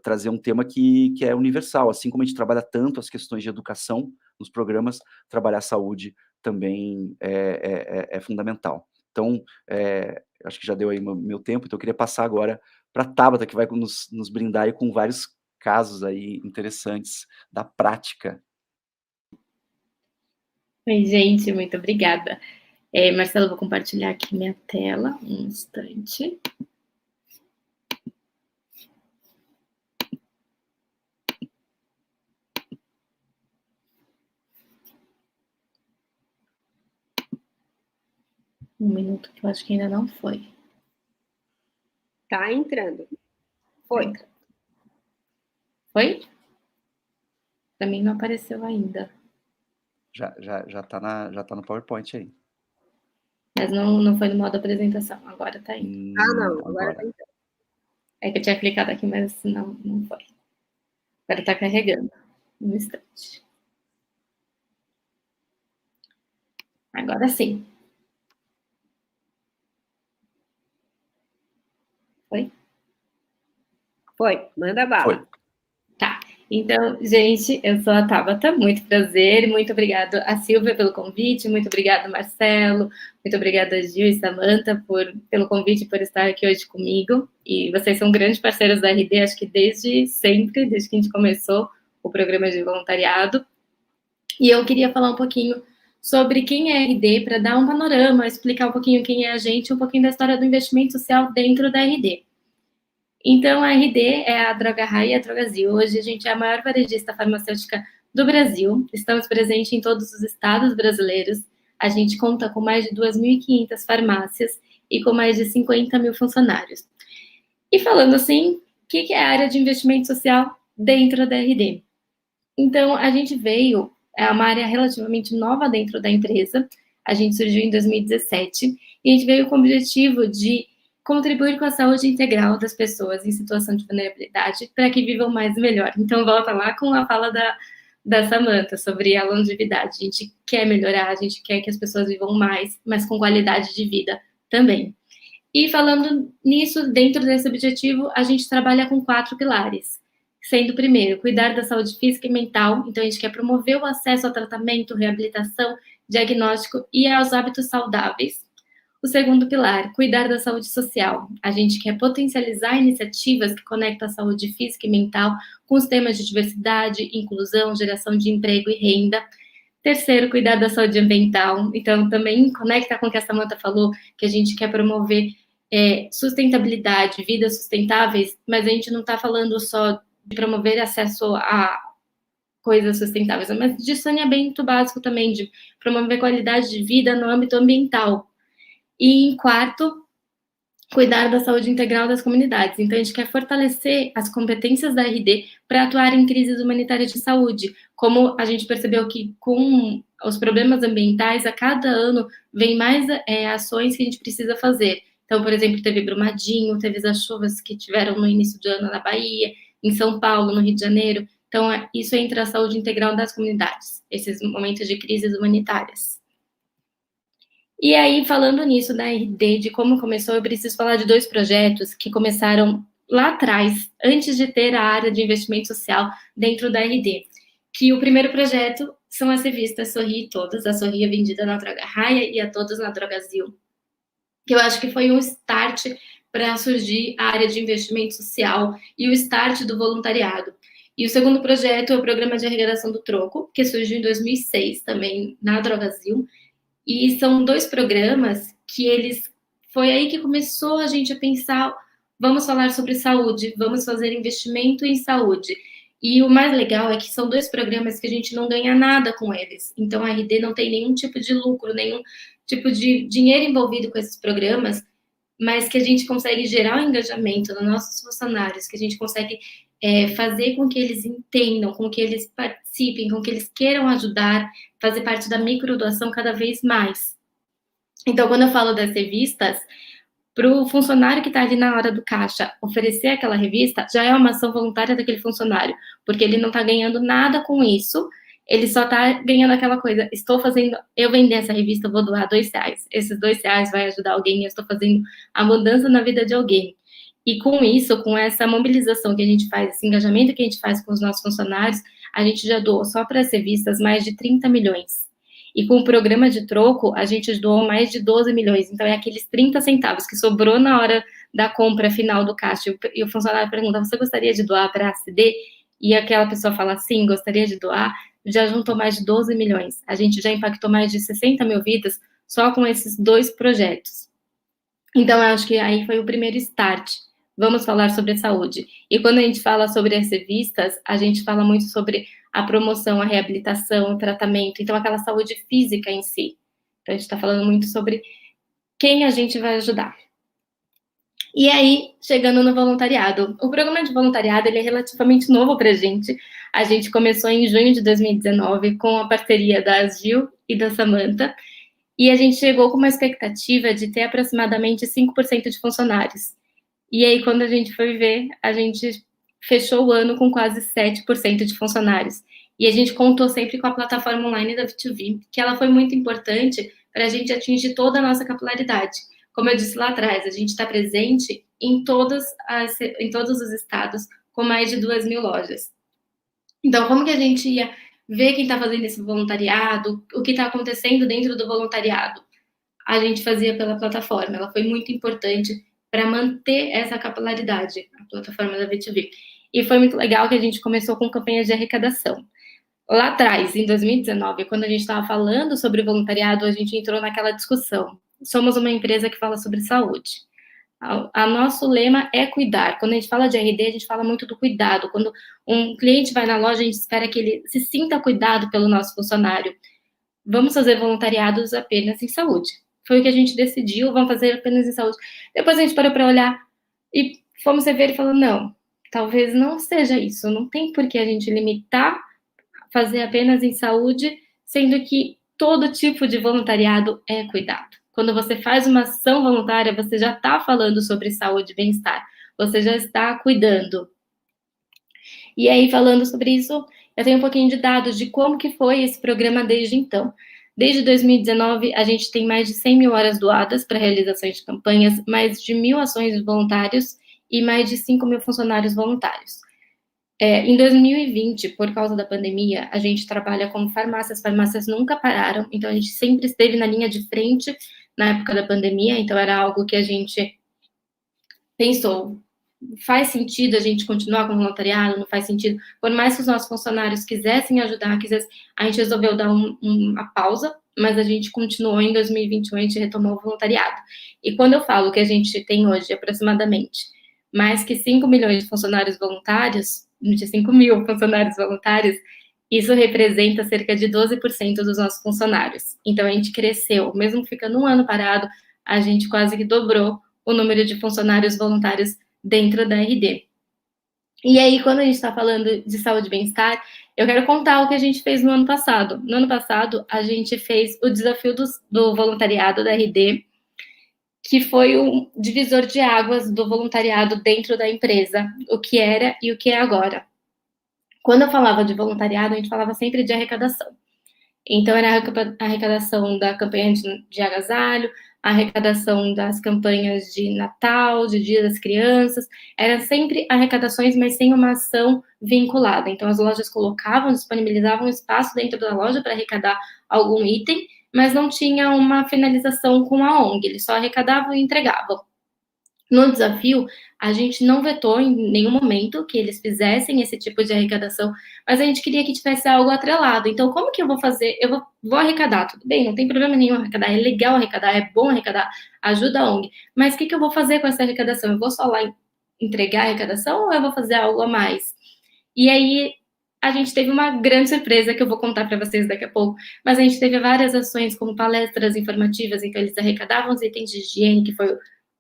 trazer um tema que é universal, assim como a gente trabalha tanto as questões de educação nos programas, trabalhar a saúde também é fundamental. Então, acho que já deu aí meu tempo, então eu queria passar agora para a Tabata, que vai nos brindar aí com vários casos aí interessantes da prática.
Oi, gente, muito obrigada. Marcelo, vou compartilhar aqui minha tela, um instante. Um minuto, que eu acho que ainda não foi.
Tá entrando. Foi.
Foi? Para mim não apareceu ainda.
Já tá no PowerPoint aí.
Mas não foi no modo apresentação, agora tá indo.
Não, agora tá indo.
É que eu tinha clicado aqui, mas não foi. Agora tá carregando. Um instante. Agora sim. Foi?
Foi, manda bala.
Foi.
Tá. Então, gente, eu sou a Tabata, muito prazer, muito obrigado a Silvia pelo convite, muito obrigado, Marcelo, muito obrigada, Gil e Samantha, pelo convite, por estar aqui hoje comigo. E vocês são grandes parceiros da RD, acho que desde sempre, desde que a gente começou o programa de voluntariado. E eu queria falar um pouquinho sobre quem é a RD, para dar um panorama, explicar um pouquinho quem é a gente, um pouquinho da história do investimento social dentro da RD. Então, a RD é a Droga Raia e a Drogazil. Hoje a gente é a maior varejista farmacêutica do Brasil. Estamos presentes em todos os estados brasileiros. A gente conta com mais de 2.500 farmácias e com mais de 50 mil funcionários. E falando assim, o que é a área de investimento social dentro da RD? Então, a gente veio, é uma área relativamente nova dentro da empresa. A gente surgiu em 2017 e a gente veio com o objetivo de contribuir com a saúde integral das pessoas em situação de vulnerabilidade para que vivam mais e melhor. Então, volta lá com a fala da Samantha sobre a longevidade. A gente quer melhorar, a gente quer que as pessoas vivam mais, mas com qualidade de vida também. E falando nisso, dentro desse objetivo, a gente trabalha com 4 pilares. Sendo o primeiro, cuidar da saúde física e mental. Então, a gente quer promover o acesso ao tratamento, reabilitação, diagnóstico e aos hábitos saudáveis. O segundo pilar, cuidar da saúde social. A gente quer potencializar iniciativas que conectam a saúde física e mental com os temas de diversidade, inclusão, geração de emprego e renda. Terceiro, cuidar da saúde ambiental. Então, também conecta com o que a Samantha falou, que a gente quer promover sustentabilidade, vidas sustentáveis, mas a gente não está falando só de promover acesso a coisas sustentáveis, mas de saneamento básico também, de promover qualidade de vida no âmbito ambiental. E em quarto, cuidar da saúde integral das comunidades. Então, a gente quer fortalecer as competências da RD para atuar em crises humanitárias de saúde. Como a gente percebeu que com os problemas ambientais, a cada ano vem mais ações que a gente precisa fazer. Então, por exemplo, teve Brumadinho, teve as chuvas que tiveram no início do ano na Bahia, em São Paulo, no Rio de Janeiro. Então, isso entra a saúde integral das comunidades, esses momentos de crises humanitárias. E aí, falando nisso da RD, de como começou, eu preciso falar de 2 projetos que começaram lá atrás, antes de ter a área de investimento social dentro da RD. Que o primeiro projeto são as revistas Sorri Todas, a Sorri é vendida na Droga Raia e a Todas na Drogazil. Que eu acho que foi um start para surgir a área de investimento social e o start do voluntariado. E o segundo projeto é o Programa de Arrecadação do Troco, que surgiu em 2006 também na Drogazil. E são 2 programas que foi aí que começou a gente a pensar, vamos falar sobre saúde, vamos fazer investimento em saúde. E o mais legal é que são 2 programas que a gente não ganha nada com eles. Então, a RD não tem nenhum tipo de lucro, nenhum tipo de dinheiro envolvido com esses programas, mas que a gente consegue gerar um engajamento nos nossos funcionários, que a gente consegue fazer com que eles entendam, com que eles participem, com que eles queiram ajudar, fazer parte da microdoação cada vez mais. Então, quando eu falo das revistas, para o funcionário que está ali na hora do caixa oferecer aquela revista, já é uma ação voluntária daquele funcionário, porque ele não está ganhando nada com isso, ele só está ganhando aquela coisa, eu vender essa revista, eu vou doar R$2, esses R$2 vai ajudar alguém, eu estou fazendo a mudança na vida de alguém. E com isso, com essa mobilização que a gente faz, esse engajamento que a gente faz com os nossos funcionários, a gente já doou só para as revistas mais de 30 milhões. E com o programa de troco, a gente doou mais de 12 milhões. Então, é aqueles 30 centavos que sobrou na hora da compra final do caixa. E o funcionário pergunta, você gostaria de doar para a ACD? E aquela pessoa fala, sim, gostaria de doar. Já juntou mais de 12 milhões. A gente já impactou mais de 60 mil vidas só com esses 2 projetos. Então, eu acho que aí foi o primeiro start. Vamos falar sobre saúde. E quando a gente fala sobre as revistas, a gente fala muito sobre a promoção, a reabilitação, o tratamento, então aquela saúde física em si. Então a gente está falando muito sobre quem a gente vai ajudar. E aí, chegando no voluntariado. O programa de voluntariado ele é relativamente novo para a gente. A gente começou em junho de 2019 com a parceria da Gil e da Samantha. E a gente chegou com uma expectativa de ter aproximadamente 5% de funcionários. E aí, quando a gente foi ver, a gente fechou o ano com quase 7% de funcionários. E a gente contou sempre com a plataforma online da V2V, que ela foi muito importante para a gente atingir toda a nossa capilaridade. Como eu disse lá atrás, a gente está presente em todos os estados, com mais de 2.000 lojas. Então, como que a gente ia ver quem está fazendo esse voluntariado, o que está acontecendo dentro do voluntariado? A gente fazia pela plataforma, ela foi muito importante para manter essa capilaridade, a plataforma da V2V. E foi muito legal que a gente começou com campanhas de arrecadação. Lá atrás, em 2019, quando a gente estava falando sobre voluntariado, a gente entrou naquela discussão. Somos uma empresa que fala sobre saúde. A nosso lema é cuidar. Quando a gente fala de RD, a gente fala muito do cuidado. Quando um cliente vai na loja, a gente espera que ele se sinta cuidado pelo nosso funcionário. Vamos fazer voluntariados apenas em saúde. Foi o que a gente decidiu, vamos fazer apenas em saúde. Depois a gente parou para olhar e fomos rever e falou, não, talvez não seja isso. Não tem por que a gente limitar, fazer apenas em saúde, sendo que todo tipo de voluntariado é cuidado. Quando você faz uma ação voluntária, você já está falando sobre saúde e bem-estar. Você já está cuidando. E aí, falando sobre isso, eu tenho um pouquinho de dados de como que foi esse programa desde então. Desde 2019, a gente tem mais de 100 mil horas doadas para realização de campanhas, mais de 1.000 ações de voluntários e mais de 5 mil funcionários voluntários. Em 2020, por causa da pandemia, a gente trabalha com farmácias. As farmácias nunca pararam, então a gente sempre esteve na linha de frente na época da pandemia, então era algo que a gente pensou, faz sentido a gente continuar com o voluntariado, não faz sentido, por mais que os nossos funcionários quisessem ajudar, a gente resolveu dar uma pausa, mas a gente continuou em 2021, a gente retomou o voluntariado. E quando eu falo que a gente tem hoje aproximadamente mais que 5 milhões de funcionários voluntários, de 5 mil funcionários voluntários, isso representa cerca de 12% dos nossos funcionários. Então, a gente cresceu, mesmo ficando um ano parado, a gente quase que dobrou o número de funcionários voluntários dentro da RD. E aí, quando a gente está falando de saúde e bem-estar, eu quero contar o que a gente fez no ano passado. No ano passado, a gente fez o desafio do voluntariado da RD, que foi um divisor de águas do voluntariado dentro da empresa, o que era e o que é agora. Quando eu falava de voluntariado, a gente falava sempre de arrecadação. Então, era a arrecadação da campanha de agasalho, a arrecadação das campanhas de Natal, de Dia das Crianças, eram sempre arrecadações, mas sem uma ação vinculada. Então, as lojas disponibilizavam espaço dentro da loja para arrecadar algum item, mas não tinha uma finalização com a ONG, eles só arrecadavam e entregavam. No desafio, a gente não vetou em nenhum momento que eles fizessem esse tipo de arrecadação, mas a gente queria que tivesse algo atrelado. Então, como que eu vou fazer? Eu vou arrecadar, tudo bem, não tem problema nenhum arrecadar, é legal arrecadar, é bom arrecadar, ajuda a ONG. Mas o que eu vou fazer com essa arrecadação? Eu vou só lá entregar a arrecadação ou eu vou fazer algo a mais? E aí, a gente teve uma grande surpresa que eu vou contar para vocês daqui a pouco, mas a gente teve várias ações, como palestras informativas, em que eles arrecadavam os itens de higiene, que foi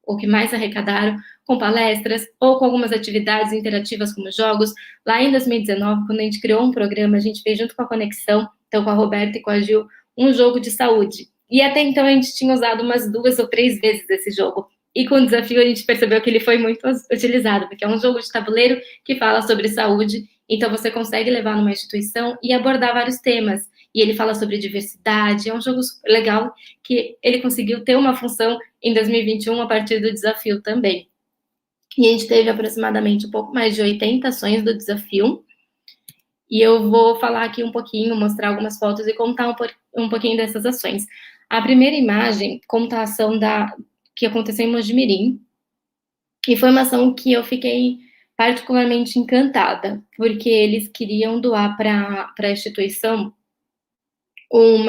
o que mais arrecadaram, com palestras ou com algumas atividades interativas como jogos. Lá em 2019, quando a gente criou um programa, a gente fez junto com a Conexão, então com a Roberta e com a Gil, um jogo de saúde. E até então a gente tinha usado umas 2 ou 3 vezes esse jogo. E com o desafio a gente percebeu que ele foi muito utilizado, porque é um jogo de tabuleiro que fala sobre saúde, então você consegue levar numa instituição e abordar vários temas. E ele fala sobre diversidade, é um jogo super legal que ele conseguiu ter uma função em 2021 a partir do desafio também. E a gente teve aproximadamente um pouco mais de 80 ações do desafio. E eu vou falar aqui um pouquinho, mostrar algumas fotos e contar um pouquinho dessas ações. A primeira imagem conta a ação que aconteceu em Mojimirim. E foi uma ação que eu fiquei particularmente encantada, porque eles queriam doar para a instituição um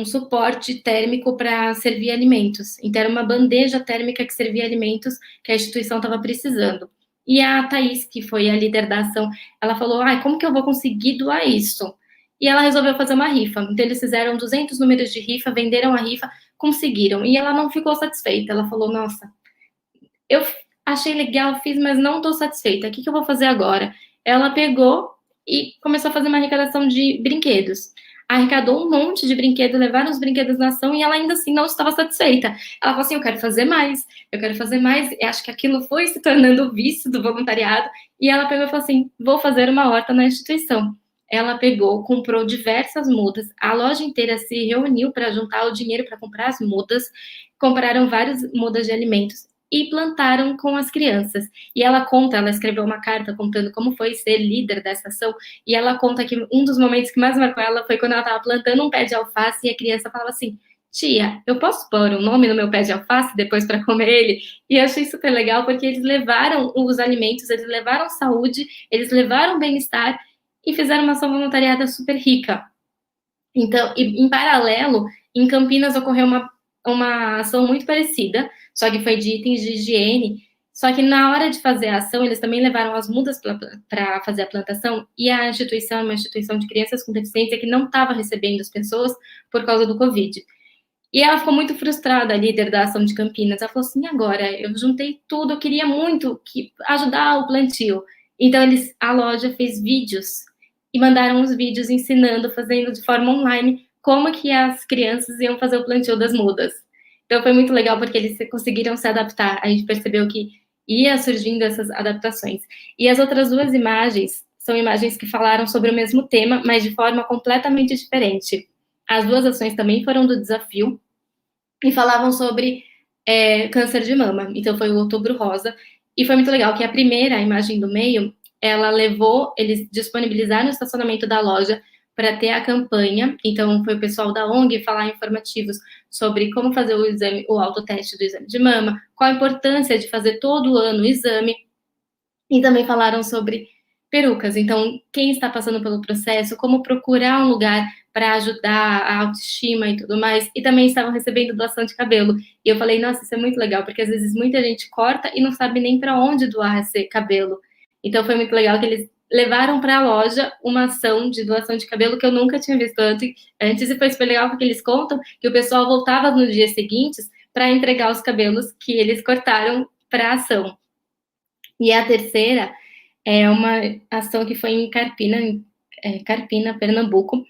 suporte térmico para servir alimentos. Então, era uma bandeja térmica que servia alimentos que a instituição estava precisando. E a Thaís, que foi a líder da ação, ela falou, como que eu vou conseguir doar isso? E ela resolveu fazer uma rifa. Então, eles fizeram 200 números de rifa, venderam a rifa, conseguiram. E ela não ficou satisfeita. Ela falou, nossa, eu achei legal, fiz, mas não estou satisfeita. O que eu vou fazer agora? Ela pegou e começou a fazer uma arrecadação de brinquedos. Arrecadou um monte de brinquedos, levaram os brinquedos na ação e ela ainda assim não estava satisfeita. Ela falou assim, eu quero fazer mais. E acho que aquilo foi se tornando o vício do voluntariado. E ela pegou e falou assim, vou fazer uma horta na instituição. Ela pegou, comprou diversas mudas, a loja inteira se reuniu para juntar o dinheiro para comprar as mudas, compraram várias mudas de alimentos e plantaram com as crianças. E ela escreveu uma carta contando como foi ser líder dessa ação, e ela conta que um dos momentos que mais marcou ela foi quando ela estava plantando um pé de alface e a criança falava assim, tia, eu posso pôr um nome no meu pé de alface depois para comer ele? E eu achei super legal, porque eles levaram os alimentos, eles levaram saúde, eles levaram bem-estar e fizeram uma ação voluntariada super rica. Então, em paralelo, em Campinas ocorreu uma ação muito parecida, só que foi de itens de higiene, só que na hora de fazer a ação, eles também levaram as mudas para fazer a plantação, e a instituição é uma instituição de crianças com deficiência que não estava recebendo as pessoas por causa do Covid. E ela ficou muito frustrada, a líder da ação de Campinas. Ela falou assim, agora, eu juntei tudo, eu queria muito ajudar o plantio. Então, a loja fez vídeos e mandaram os vídeos ensinando, fazendo de forma online, como que as crianças iam fazer o plantio das mudas. Então, foi muito legal, porque eles conseguiram se adaptar. A gente percebeu que ia surgindo essas adaptações. E as outras duas imagens são imagens que falaram sobre o mesmo tema, mas de forma completamente diferente. As duas ações também foram do desafio e falavam sobre câncer de mama. Então, foi o Outubro Rosa. E foi muito legal que a primeira, a imagem do meio, eles disponibilizaram o estacionamento da loja para ter a campanha. Então, foi o pessoal da ONG falar informativos sobre como fazer o autoteste do exame de mama, qual a importância de fazer todo ano o exame. E também falaram sobre perucas. Então, quem está passando pelo processo, como procurar um lugar para ajudar a autoestima e tudo mais. E também estavam recebendo doação de cabelo. E eu falei, nossa, isso é muito legal, porque às vezes muita gente corta e não sabe nem para onde doar esse cabelo. Então, foi muito legal que eles levaram para a loja uma ação de doação de cabelo que eu nunca tinha visto antes, e foi super legal porque eles contam que o pessoal voltava nos dias seguintes para entregar os cabelos que eles cortaram para a ação. E a terceira é uma ação que foi em Carpina, Pernambuco,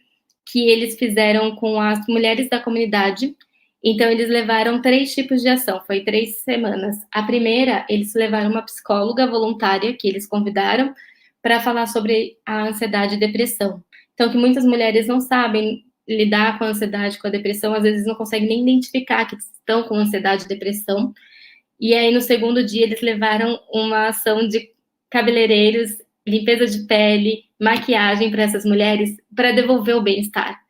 que eles fizeram com as mulheres da comunidade. Então, eles levaram 3 tipos de ação, foi 3 semanas. A primeira, eles levaram uma psicóloga voluntária, que eles convidaram, para falar sobre a ansiedade e depressão. Então, que muitas mulheres não sabem lidar com a ansiedade, com a depressão, às vezes não conseguem nem identificar que estão com ansiedade e depressão. E aí, no segundo dia, eles levaram uma ação de cabeleireiros, limpeza de pele, maquiagem para essas mulheres, para devolver o bem-estar.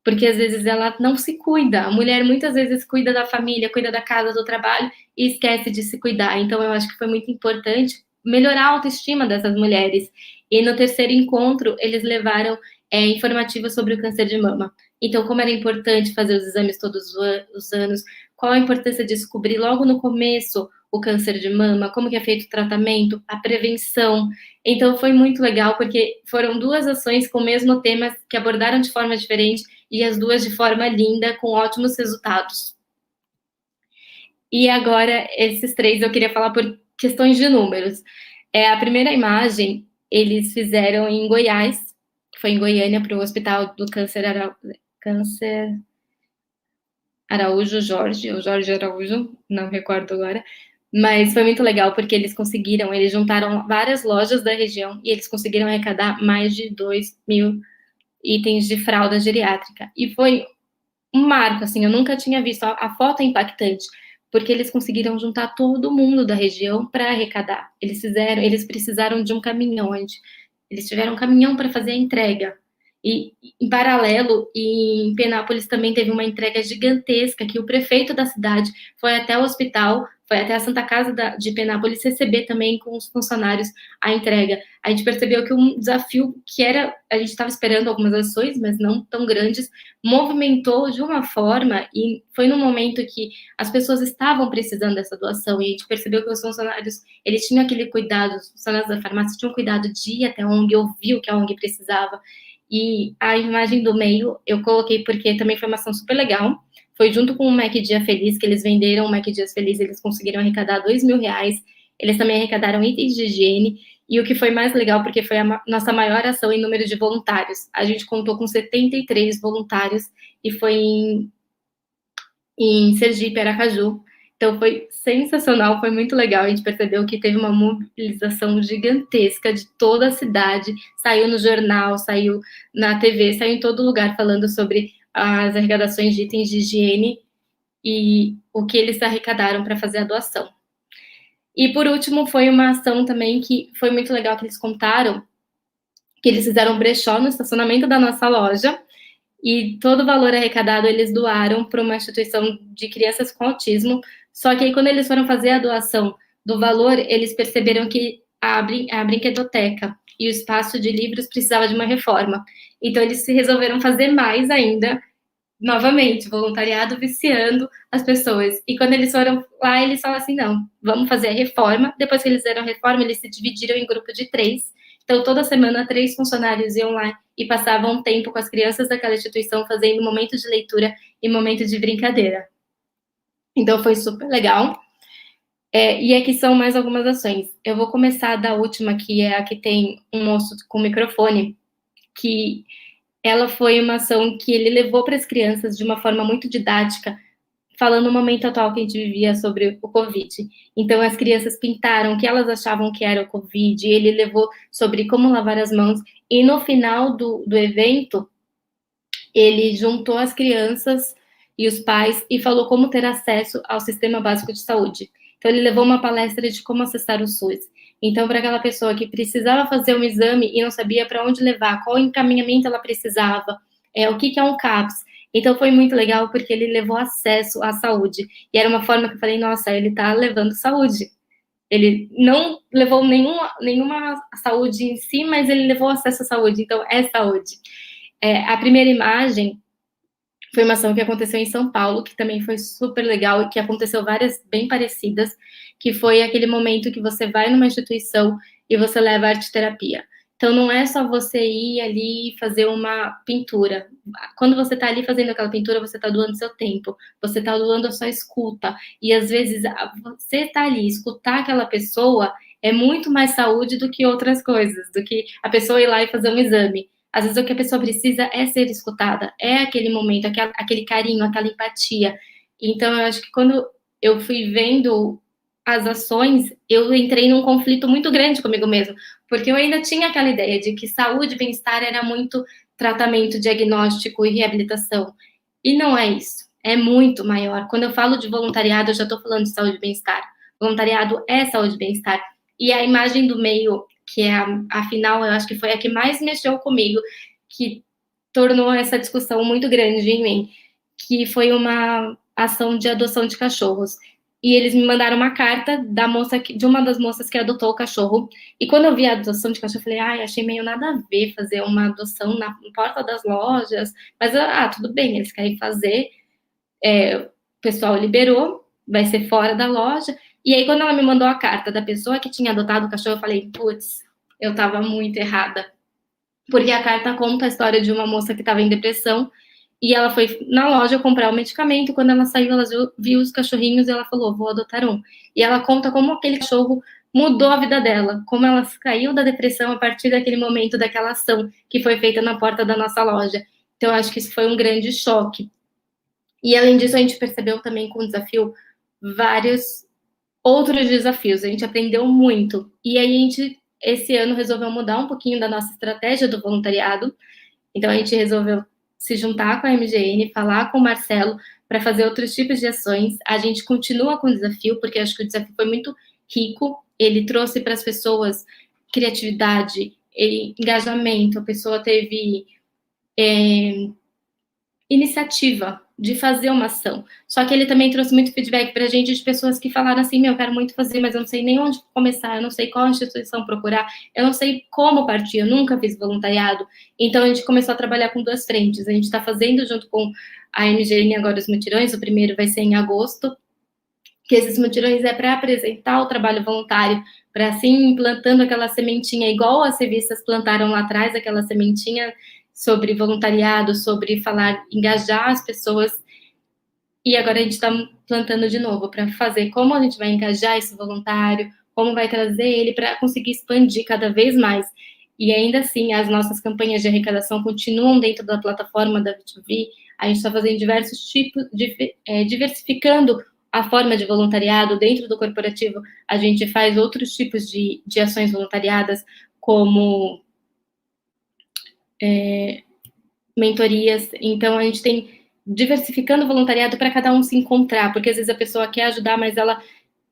Porque, às vezes, ela não se cuida. A mulher, muitas vezes, cuida da família, cuida da casa, do trabalho, e esquece de se cuidar. Então, eu acho que foi muito importante melhorar a autoestima dessas mulheres. E no terceiro encontro, eles levaram informativos sobre o câncer de mama. Então, como era importante fazer os exames todos os anos, qual a importância de descobrir logo no começo o câncer de mama, como que é feito o tratamento, a prevenção. Então, foi muito legal, porque foram 2 ações com o mesmo tema, que abordaram de forma diferente, e as 2 de forma linda, com ótimos resultados. E agora, esses 3 eu queria falar por questões de números. A primeira imagem, eles fizeram em Goiás, foi em Goiânia, para o Hospital do Câncer Araújo Jorge, ou Jorge Araújo, não recordo agora, mas foi muito legal, porque eles juntaram várias lojas da região, e eles conseguiram arrecadar mais de 2.000 itens de fralda geriátrica. E foi um marco, assim, eu nunca tinha visto, a foto é impactante, porque eles conseguiram juntar todo mundo da região para arrecadar. Eles precisaram de um caminhão, eles tiveram um caminhão para fazer a entrega. E, em paralelo, em Penápolis também teve uma entrega gigantesca, que o prefeito da cidade foi até o hospital, foi até a Santa Casa de Penápolis receber também com os funcionários a entrega. A gente percebeu que um desafio a gente estava esperando algumas ações, mas não tão grandes, movimentou de uma forma, e foi num momento que as pessoas estavam precisando dessa doação, e a gente percebeu que os funcionários, eles tinham aquele cuidado, os funcionários da farmácia tinham cuidado de ir até a ONG, ouvir o que a ONG precisava. E a imagem do meio eu coloquei porque também foi uma ação super legal. foi junto com o Mac Dia Feliz, que eles venderam o Mac Dias Feliz, eles conseguiram arrecadar R$2.000, eles também arrecadaram itens de higiene, e o que foi mais legal, porque foi a nossa maior ação em número de voluntários. A gente contou com 73 voluntários, e foi em Sergipe, Aracaju. Então foi sensacional, foi muito legal. A gente percebeu que teve uma mobilização gigantesca de toda a cidade. Saiu no jornal, saiu na TV, saiu em todo lugar falando sobre as arrecadações de itens de higiene e o que eles arrecadaram para fazer a doação. E por último, foi uma ação também que foi muito legal, que eles contaram que eles fizeram um brechó no estacionamento da nossa loja, e todo o valor arrecadado eles doaram para uma instituição de crianças com autismo. Só que aí, quando eles foram fazer a doação do valor, eles perceberam que a brinquedoteca e o espaço de livros precisava de uma reforma. Então, eles resolveram fazer mais ainda, novamente, voluntariado viciando as pessoas. E quando eles foram lá, eles falaram assim, não, vamos fazer a reforma. Depois que eles fizeram a reforma, eles se dividiram em grupo de 3. Então, toda semana, 3 funcionários iam lá e passavam um tempo com as crianças daquela instituição, fazendo momento de leitura e momento de brincadeira. Então, foi super legal. E aqui são mais algumas ações. Eu vou começar da última, que é a que tem um moço com microfone, que ela foi uma ação que ele levou para as crianças de uma forma muito didática, falando no momento atual que a gente vivia sobre o Covid. Então, as crianças pintaram o que elas achavam que era o Covid, ele levou sobre como lavar as mãos, e no final do evento, ele juntou as crianças e os pais e falou como ter acesso ao Sistema Básico de Saúde. Então, ele levou uma palestra de como acessar o SUS. Então, para aquela pessoa que precisava fazer um exame e não sabia para onde levar, qual encaminhamento ela precisava, o que é um CAPS. Então, foi muito legal, porque ele levou acesso à saúde. E era uma forma que eu falei, nossa, ele está levando saúde. Ele não levou nenhuma saúde em si, mas ele levou acesso à saúde. Então, é saúde. A primeira imagem foi uma ação que aconteceu em São Paulo, que também foi super legal, e que aconteceu várias bem parecidas, que foi aquele momento que você vai numa instituição e você leva arte-terapia. Então, não é só você ir ali e fazer uma pintura. Quando você está ali fazendo aquela pintura, você está doando seu tempo, você está doando a sua escuta. E, às vezes, você está ali, escutar aquela pessoa é muito mais saúde do que outras coisas, do que a pessoa ir lá e fazer um exame. Às vezes, o que a pessoa precisa é ser escutada, é aquele momento, aquele carinho, aquela empatia. Então, eu acho que quando eu fui vendo as ações, eu entrei num conflito muito grande comigo mesmo, porque eu ainda tinha aquela ideia de que saúde e bem-estar era muito tratamento, diagnóstico e reabilitação. E não é isso, é muito maior. Quando eu falo de voluntariado, eu já estou falando de saúde e bem-estar. Voluntariado é saúde e bem-estar. E a imagem do meio, que é a final, eu acho que foi a que mais mexeu comigo, que tornou essa discussão muito grande em mim, que foi uma ação de adoção de cachorros. E eles me mandaram uma carta de uma das moças que adotou o cachorro. E quando eu vi a adoção de cachorro, eu falei, achei meio nada a ver fazer uma adoção na porta das lojas. Mas, tudo bem, eles querem fazer. O pessoal liberou, vai ser fora da loja. E aí, quando ela me mandou a carta da pessoa que tinha adotado o cachorro, eu falei, putz, eu estava muito errada. Porque a carta conta a história de uma moça que estava em depressão, e ela foi na loja comprar o medicamento. Quando ela saiu, ela viu os cachorrinhos e ela falou, vou adotar um. E ela conta como aquele cachorro mudou a vida dela, como ela caiu da depressão a partir daquele momento, daquela ação que foi feita na porta da nossa loja. Então, eu acho que isso foi um grande choque. E, além disso, a gente percebeu também com o desafio vários outros desafios. A gente aprendeu muito. E aí, a gente, esse ano, resolveu mudar um pouquinho da nossa estratégia do voluntariado. Então, a gente resolveu se juntar com a MGN, falar com o Marcelo para fazer outros tipos de ações. A gente continua com o desafio, porque acho que o desafio foi muito rico. Ele trouxe para as pessoas criatividade, engajamento, a pessoa teve iniciativa de fazer uma ação. Só que ele também trouxe muito feedback para a gente de pessoas que falaram assim, eu quero muito fazer, mas eu não sei nem onde começar, eu não sei qual instituição procurar, eu não sei como partir, eu nunca fiz voluntariado. Então, a gente começou a trabalhar com 2 frentes. A gente está fazendo junto com a MGN agora os mutirões. O primeiro vai ser em agosto, que esses mutirões é para apresentar o trabalho voluntário, para assim, implantando aquela sementinha, igual as revistas plantaram lá atrás, aquela sementinha sobre voluntariado, sobre falar, engajar as pessoas. E agora a gente está plantando de novo para fazer como a gente vai engajar esse voluntário, como vai trazer ele para conseguir expandir cada vez mais. E ainda assim, as nossas campanhas de arrecadação continuam dentro da plataforma da V2V. A gente está fazendo diversos tipos, diversificando a forma de voluntariado. Dentro do corporativo, a gente faz outros tipos de ações voluntariadas, como mentorias. Então, a gente tem diversificando o voluntariado para cada um se encontrar, porque às vezes a pessoa quer ajudar, mas ela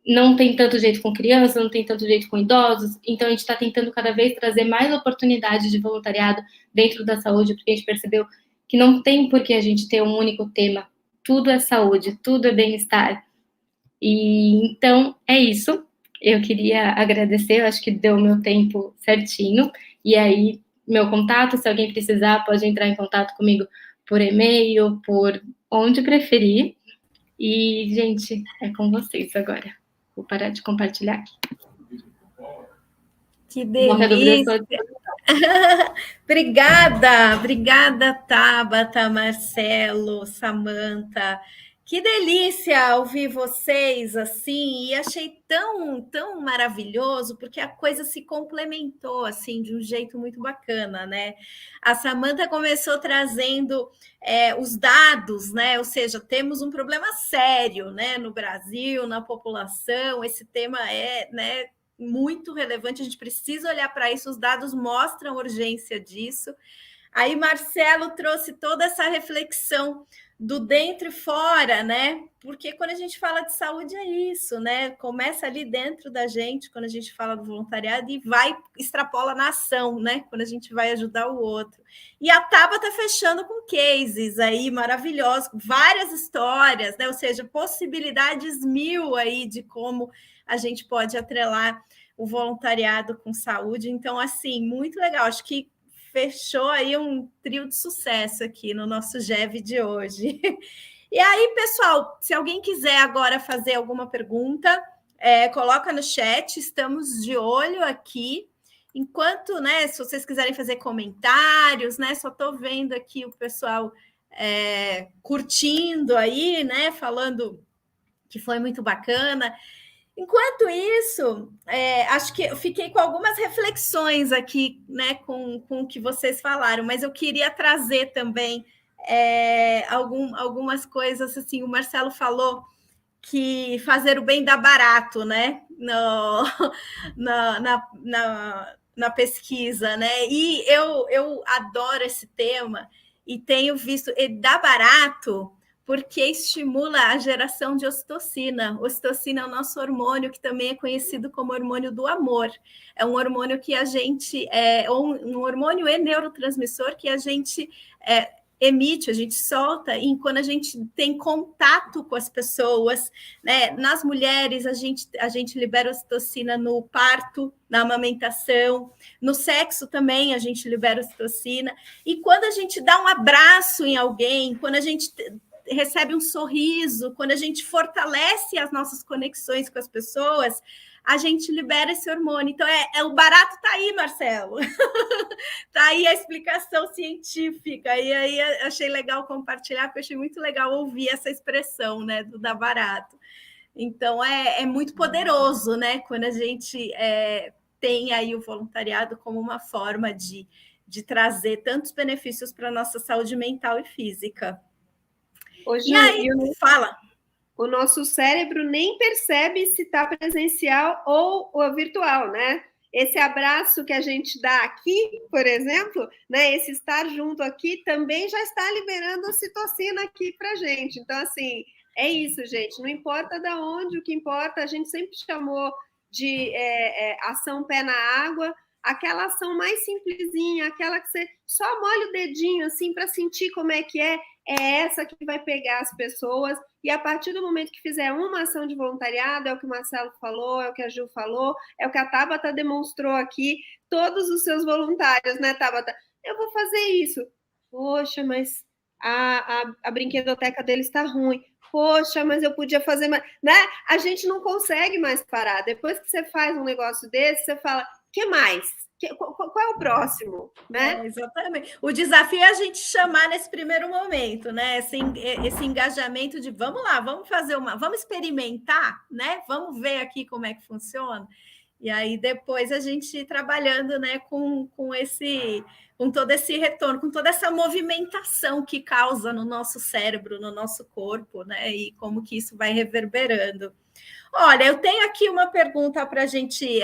não tem tanto jeito com criança, não tem tanto jeito com idosos, então a gente está tentando cada vez trazer mais oportunidades de voluntariado dentro da saúde, porque a gente percebeu que não tem por que a gente ter um único tema, tudo é saúde, tudo é bem-estar. E então é isso, eu queria agradecer, eu acho que deu o meu tempo certinho, e aí meu contato, se alguém precisar, pode entrar em contato comigo por e-mail, por onde preferir, e gente, é com vocês agora. Vou parar de compartilhar aqui.
Que delícia! Obrigada, Tabata, Marcelo, Samantha. Que delícia ouvir vocês assim, e achei tão maravilhoso, porque a coisa se complementou assim de um jeito muito bacana, né? A Samantha começou trazendo os dados, né? Ou seja, temos um problema sério, né, no Brasil, na população. Esse tema é, né, muito relevante, a gente precisa olhar para isso, os dados mostram a urgência disso. Aí Marcelo trouxe toda essa reflexão do dentro e fora, né? Porque quando a gente fala de saúde é isso, né? Começa ali dentro da gente, quando a gente fala do voluntariado, e vai, extrapola na ação, né? Quando a gente vai ajudar o outro. E a Tabata tá fechando com cases aí maravilhosos, várias histórias, né? Ou seja, possibilidades mil aí de como a gente pode atrelar o voluntariado com saúde. Então, assim, muito legal. Acho que fechou aí um trio de sucesso aqui no nosso GEV de hoje. E aí, pessoal, se alguém quiser agora fazer alguma pergunta, coloca no chat, estamos de olho aqui. Enquanto, né, se vocês quiserem fazer comentários, né, só estou vendo aqui o pessoal curtindo aí, né, falando que foi muito bacana. Enquanto isso, acho que eu fiquei com algumas reflexões aqui, né, com o que vocês falaram, mas eu queria trazer também algumas coisas, assim, o Marcelo falou que fazer o bem dá barato, né, na pesquisa, né, e eu adoro esse tema e tenho visto, ele dá barato porque estimula a geração de ocitocina. Ocitocina é o nosso hormônio, que também é conhecido como hormônio do amor. É um hormônio que a gente... um hormônio e neurotransmissor que a gente emite, a gente solta quando a gente tem contato com as pessoas, né? Nas mulheres, a gente libera ocitocina no parto, na amamentação, no sexo também a gente libera ocitocina. E quando a gente dá um abraço em alguém, quando a gente recebe um sorriso, quando a gente fortalece as nossas conexões com as pessoas, a gente libera esse hormônio. Então, o barato está aí, Marcelo. Está aí a explicação científica. E aí achei legal compartilhar, porque achei muito legal ouvir essa expressão, né, do dar barato. Então, é muito poderoso, né, quando a gente tem aí o voluntariado como uma forma de trazer tantos benefícios para a nossa saúde mental e física.
Ô, Ju,
e aí, fala.
O nosso cérebro nem percebe se está presencial ou virtual, né? Esse abraço que a gente dá aqui, por exemplo, né? Esse estar junto aqui também já está liberando ocitocina aqui para a gente. Então, assim, é isso, gente. Não importa de onde, o que importa, a gente sempre chamou de ação pé na água, aquela ação mais simplesinha, aquela que você só molha o dedinho assim para sentir como é que é essa que vai pegar as pessoas. E a partir do momento que fizer uma ação de voluntariado, é o que o Marcelo falou, é o que a Ju falou, é o que a Tabata demonstrou aqui, todos os seus voluntários, né, Tabata? Eu vou fazer isso. Poxa, mas a brinquedoteca dele está ruim. Poxa, mas eu podia fazer mais, né? A gente não consegue mais parar. Depois que você faz um negócio desse, você fala, que mais? Qual é o próximo, né?
Exatamente. O desafio é a gente chamar nesse primeiro momento, né? Esse engajamento de vamos lá, vamos fazer vamos experimentar, né? Vamos ver aqui como é que funciona. E aí depois a gente ir trabalhando, né, com todo esse retorno, com toda essa movimentação que causa no nosso cérebro, no nosso corpo, né? E como que isso vai reverberando. Olha, eu tenho aqui uma pergunta para a gente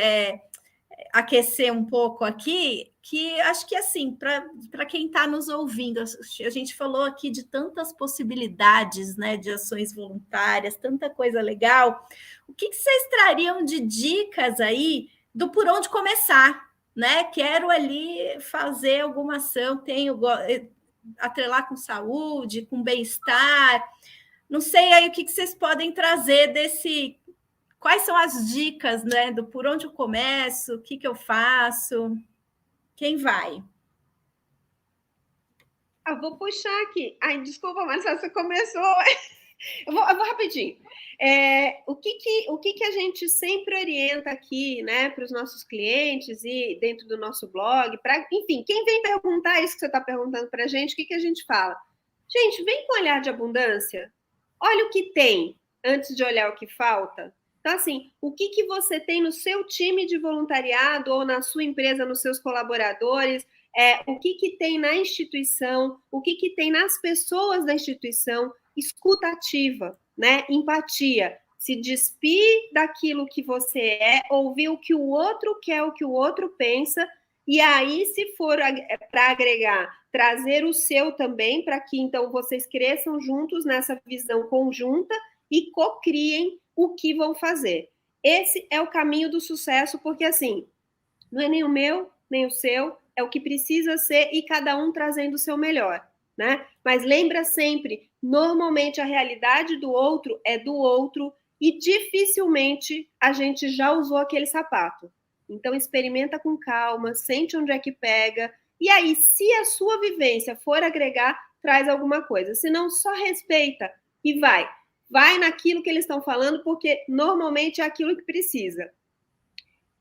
aquecer um pouco aqui, que acho que assim, para quem está nos ouvindo, a gente falou aqui de tantas possibilidades, né, de ações voluntárias, tanta coisa legal. O que vocês trariam de dicas aí do por onde começar, né? Quero ali fazer alguma ação, atrelar com saúde, com bem-estar. Não sei aí o que vocês podem trazer desse. Quais são as dicas, né? Do por onde eu começo, o que eu faço? Quem vai?
Vou puxar aqui. Ai, desculpa, mas você começou. Eu vou rapidinho. O que a gente sempre orienta aqui, né, para os nossos clientes e dentro do nosso blog, enfim, quem vem perguntar isso que você está perguntando para a gente, o que a gente fala? Gente, vem com olhar de abundância. Olha o que tem antes de olhar o que falta. Então, assim, o que você tem no seu time de voluntariado ou na sua empresa, nos seus colaboradores, o que tem na instituição, o que tem nas pessoas da instituição, escuta ativa, né? Empatia. Se despir daquilo que você é, ouvir o que o outro quer, o que o outro pensa, e aí, se for para agregar, trazer o seu também, para que então vocês cresçam juntos nessa visão conjunta e cocriem o que vão fazer. Esse é o caminho do sucesso, porque assim, não é nem o meu, nem o seu, é o que precisa ser e cada um trazendo o seu melhor, né? Mas lembra sempre, normalmente a realidade do outro é do outro e dificilmente a gente já usou aquele sapato. Então experimenta com calma, sente onde é que pega e aí, se a sua vivência for agregar, traz alguma coisa. Se não, só respeita e vai. Vai naquilo que eles estão falando, porque normalmente é aquilo que precisa.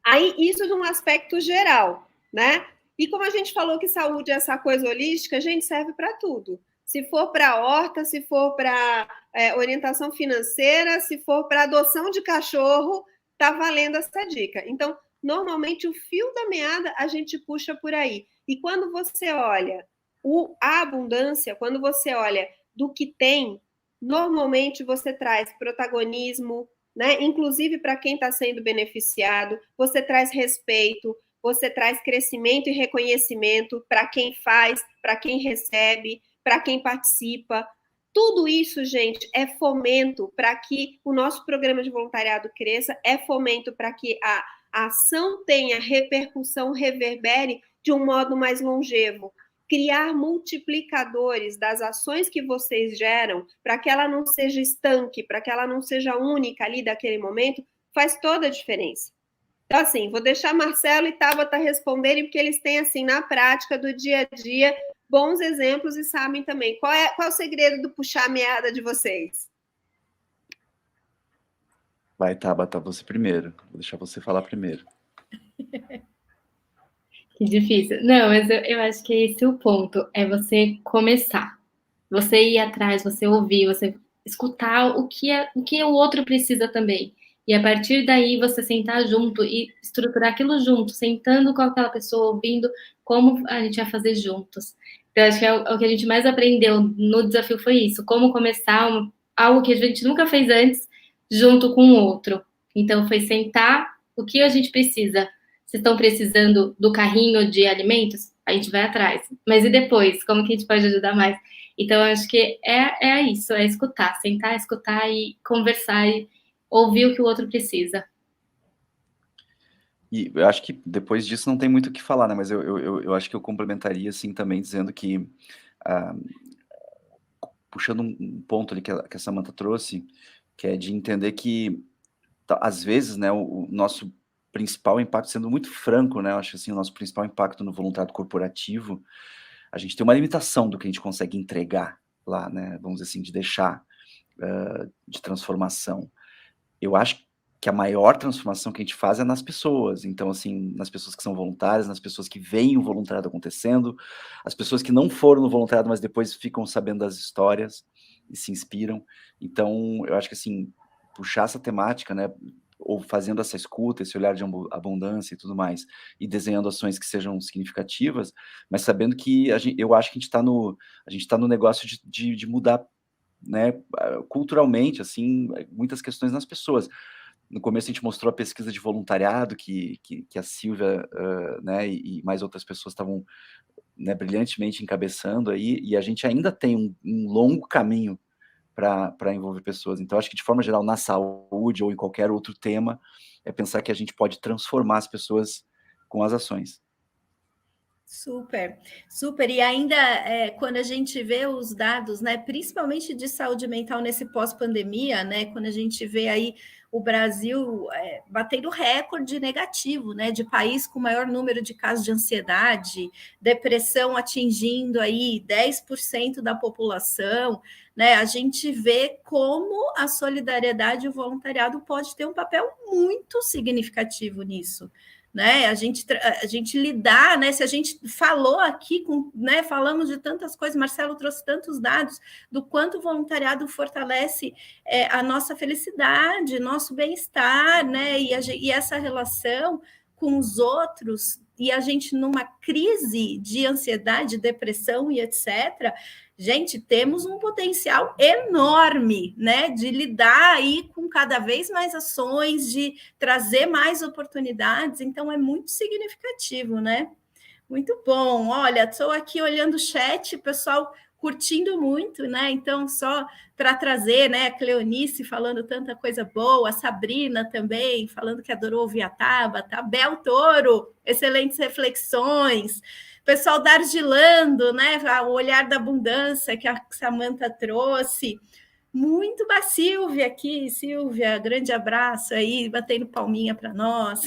Aí, isso é de um aspecto geral, né? E como a gente falou que saúde é essa coisa holística, a gente serve para tudo. Se for para horta, se for para orientação financeira, se for para adoção de cachorro, tá valendo essa dica. Então, normalmente, o fio da meada a gente puxa por aí. E quando você olha a abundância, quando você olha do que tem, normalmente você traz protagonismo, né? Inclusive para quem está sendo beneficiado, você traz respeito, você traz crescimento e reconhecimento para quem faz, para quem recebe, para quem participa. Tudo isso, gente, é fomento para que o nosso programa de voluntariado cresça, é fomento para que a ação tenha repercussão, reverbere de um modo mais longevo. Criar multiplicadores das ações que vocês geram para que ela não seja estanque, para que ela não seja única ali daquele momento, faz toda a diferença. Então, assim, vou deixar Marcelo e Tabata responderem, porque eles têm, assim, na prática do dia a dia, bons exemplos e sabem também. Qual é o segredo do puxar a meada de vocês?
Vai, Tabata, você primeiro. Vou deixar você falar primeiro.
Que difícil. Não, mas eu acho que esse é o ponto, é você começar. Você ir atrás, você ouvir, você escutar o que o outro precisa também. E a partir daí você sentar junto e estruturar aquilo junto, sentando com aquela pessoa, ouvindo como a gente vai fazer juntos. Então, acho que o que a gente mais aprendeu no desafio foi isso, como começar algo que a gente nunca fez antes, junto com o outro. Então, foi sentar o que a gente precisa. Vocês estão precisando do carrinho de alimentos? A gente vai atrás. Mas e depois? Como que a gente pode ajudar mais? Então, acho que é isso, é escutar, sentar, escutar e conversar e ouvir o que o outro precisa.
E eu acho que depois disso não tem muito o que falar, né? Mas eu acho que eu complementaria, assim, também, dizendo que, puxando um ponto ali que a Samantha trouxe, que é de entender que, às vezes, né, o nosso principal impacto, sendo muito franco, né, eu acho assim, o nosso principal impacto no voluntariado corporativo, a gente tem uma limitação do que a gente consegue entregar lá, né, vamos dizer assim, de deixar, de transformação. Eu acho que a maior transformação que a gente faz é nas pessoas. Então, assim, nas pessoas que são voluntárias, nas pessoas que veem o voluntariado acontecendo, as pessoas que não foram no voluntariado, mas depois ficam sabendo das histórias e se inspiram. Então, eu acho que, assim, puxar essa temática, né, ou fazendo essa escuta, esse olhar de abundância e tudo mais, e desenhando ações que sejam significativas, mas sabendo que eu acho que a gente tá no negócio de mudar, né, culturalmente, assim, muitas questões nas pessoas. No começo a gente mostrou a pesquisa de voluntariado que a Silvia, né, e mais outras pessoas estavam, né, brilhantemente encabeçando aí, e a gente ainda tem um longo caminho para envolver pessoas. Então, acho que de forma geral, na saúde ou em qualquer outro tema, é pensar que a gente pode transformar as pessoas com as ações.
Super, super. E ainda quando a gente vê os dados, né, principalmente de saúde mental nesse pós-pandemia, né, quando a gente vê aí o Brasil batendo recorde negativo, né, de país com maior número de casos de ansiedade, depressão atingindo aí 10% da população, né, a gente vê como a solidariedade e o voluntariado pode ter um papel muito significativo nisso. Né, a gente lidar, né? Se a gente falou aqui, né, falamos de tantas coisas, Marcelo trouxe tantos dados do quanto o voluntariado fortalece a nossa felicidade, nosso bem-estar, né? E essa relação com os outros, e a gente numa crise de ansiedade, depressão e etc., gente, temos um potencial enorme, né, de lidar aí com cada vez mais ações, de trazer mais oportunidades, então é muito significativo, né? Muito bom. Olha, estou aqui olhando o chat, pessoal curtindo muito, né? Então, só para trazer, né, a Cleonice falando tanta coisa boa, a Sabrina também falando que adorou ouvir a Tabata, Bel Toro, excelentes reflexões. Pessoal da Argilando, né? O olhar da abundância que a Samantha trouxe. Muito bom, Silvia aqui, Silvia, grande abraço aí, batendo palminha para nós.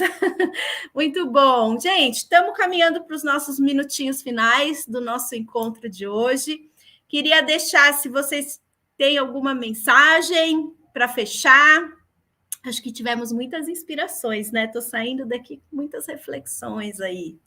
Muito bom. Gente, estamos caminhando para os nossos minutinhos finais do nosso encontro de hoje. Queria deixar, se vocês têm alguma mensagem para fechar. Acho que tivemos muitas inspirações, né? Estou saindo daqui com muitas reflexões aí.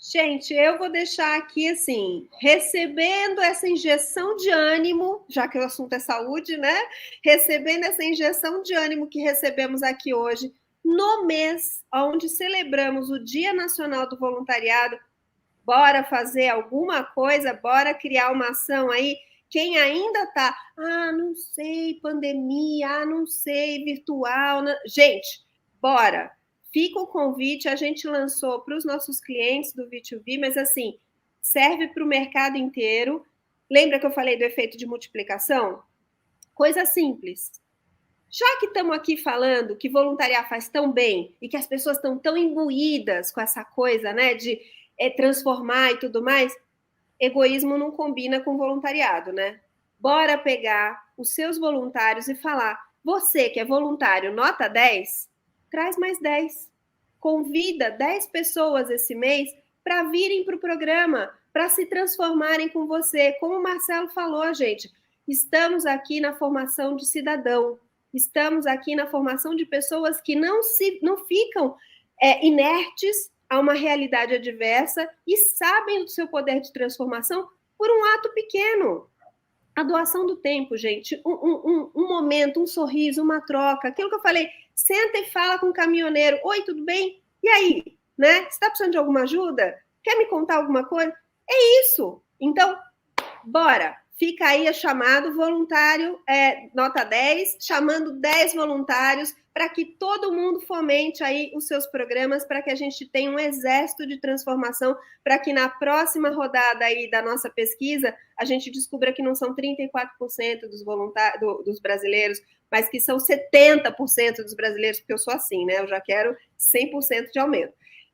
Gente, eu vou deixar aqui assim, recebendo essa injeção de ânimo, já que o assunto é saúde, né? Recebendo essa injeção de ânimo que recebemos aqui hoje, no mês onde celebramos o Dia Nacional do Voluntariado. Bora fazer alguma coisa, bora criar uma ação aí. Quem ainda tá, não sei, pandemia, não sei, virtual. Não... Gente, bora! Fica o convite, a gente lançou para os nossos clientes do V2V, mas assim, serve para o mercado inteiro. Lembra que eu falei do efeito de multiplicação? Coisa simples. Já que estamos aqui falando que voluntariar faz tão bem e que as pessoas estão tão imbuídas com essa coisa, né, de transformar e tudo mais, egoísmo não combina com voluntariado, né? Bora pegar os seus voluntários e falar, você que é voluntário, nota 10, traz mais 10. Convida 10 pessoas esse mês para virem para o programa, para se transformarem com você. Como o Marcelo falou, gente, estamos aqui na formação de cidadão, estamos aqui na formação de pessoas que não ficam inertes a uma realidade adversa e sabem do seu poder de transformação por um ato pequeno. A doação do tempo, gente, um momento, um sorriso, uma troca, aquilo que eu falei, senta e fala com o caminhoneiro, oi, tudo bem? E aí, né? Você está precisando de alguma ajuda? Quer me contar alguma coisa? É isso. Então, bora. Fica aí a chamado voluntário, nota 10, chamando 10 voluntários para que todo mundo fomente aí os seus programas, para que a gente tenha um exército de transformação, para que na próxima rodada aí da nossa pesquisa, a gente descubra que não são 34% dos voluntários, dos brasileiros, mas que são 70% dos brasileiros, porque eu sou assim, né? Eu já quero 100% de aumento.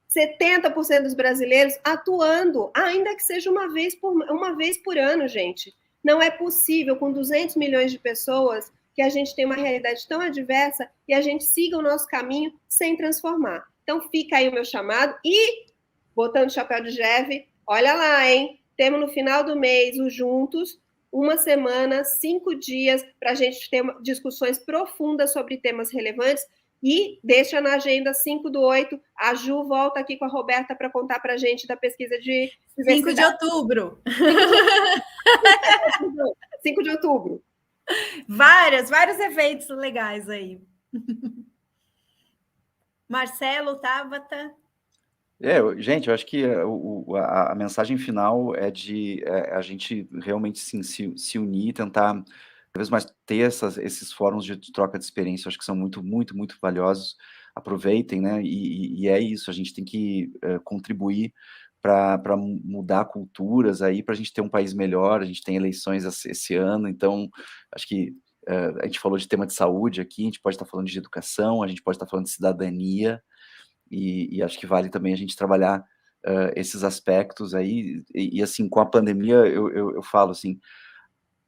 70% dos brasileiros atuando, ainda que seja uma vez por ano, gente. Não é possível, com 200 milhões de pessoas, que a gente tenha uma realidade tão adversa e a gente siga o nosso caminho sem transformar. Então, fica aí o meu chamado. E, botando o chapéu de Jeve, olha lá, hein? Temos no final do mês os Juntos, uma semana, 5 dias, para a gente ter discussões profundas sobre temas relevantes. E deixa na agenda 5/8, a Ju volta aqui com a Roberta para contar para a gente da pesquisa de
5 de outubro.
5 de outubro.
Vários eventos legais aí. Marcelo, Tabata.
Gente, eu acho que a mensagem final é de a gente realmente se unir, tentar cada vez mais ter esses fóruns de troca de experiência, eu acho que são muito, muito, muito valiosos. Aproveitem, né? E é isso, a gente tem que contribuir para mudar culturas aí, para a gente ter um país melhor. A gente tem eleições esse ano, então acho que a gente falou de tema de saúde aqui, a gente pode estar falando de educação, a gente pode estar falando de cidadania. E acho que vale também a gente trabalhar esses aspectos aí, e assim, com a pandemia, eu falo assim,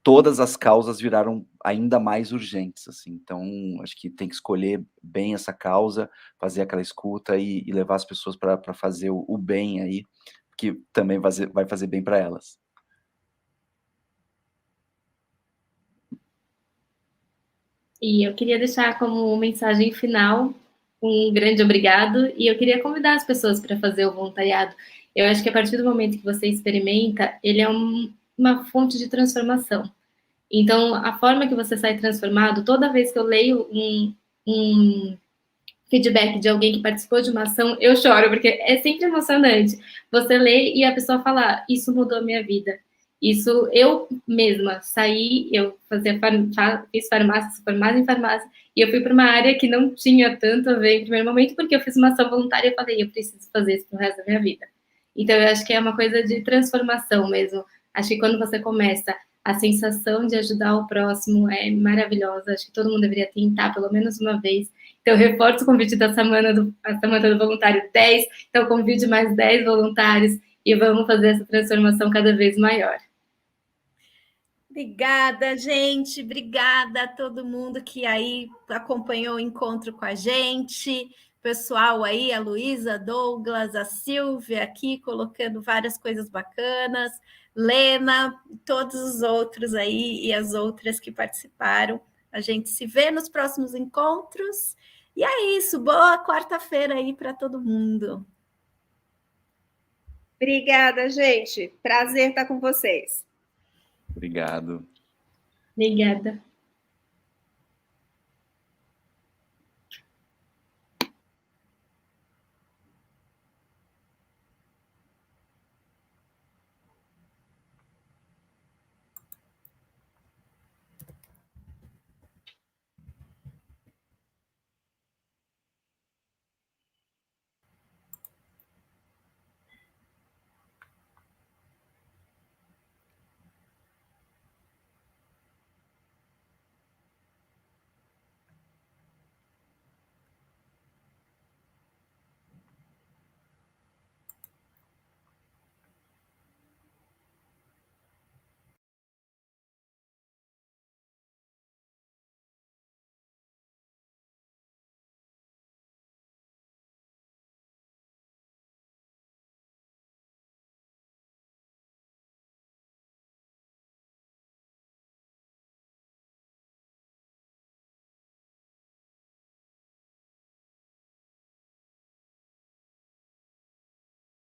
todas as causas viraram ainda mais urgentes, assim, então acho que tem que escolher bem essa causa, fazer aquela escuta e levar as pessoas para fazer o bem aí, que também vai fazer bem para elas.
E eu queria deixar como mensagem final um grande obrigado, e eu queria convidar as pessoas para fazer o voluntariado. Eu acho que a partir do momento que você experimenta, ele é uma fonte de transformação. Então, a forma que você sai transformado, toda vez que eu leio um feedback de alguém que participou de uma ação, eu choro, porque é sempre emocionante. Você lê e a pessoa fala, isso mudou a minha vida. Isso, eu mesma saí, eu fiz farmácia, sou formada em farmácia, e eu fui para uma área que não tinha tanto a ver em primeiro momento, porque eu fiz uma ação voluntária e falei, eu preciso fazer isso pro resto da minha vida. Então, eu acho que é uma coisa de transformação mesmo. Acho que quando você começa, a sensação de ajudar o próximo é maravilhosa. Acho que todo mundo deveria tentar pelo menos uma vez. Então, eu reforço o convite da Samanta do Voluntário 10. Então, convide mais 10 voluntários e vamos fazer essa transformação cada vez maior.
Obrigada, gente. Obrigada a todo mundo que aí acompanhou o encontro com a gente. Pessoal aí, a Luísa, Douglas, a Silvia aqui colocando várias coisas bacanas, Lena, todos os outros aí e as outras que participaram. A gente se vê nos próximos encontros. E é isso. Boa quarta-feira aí para todo mundo.
Obrigada, gente. Prazer estar com vocês.
Obrigado.
Obrigada.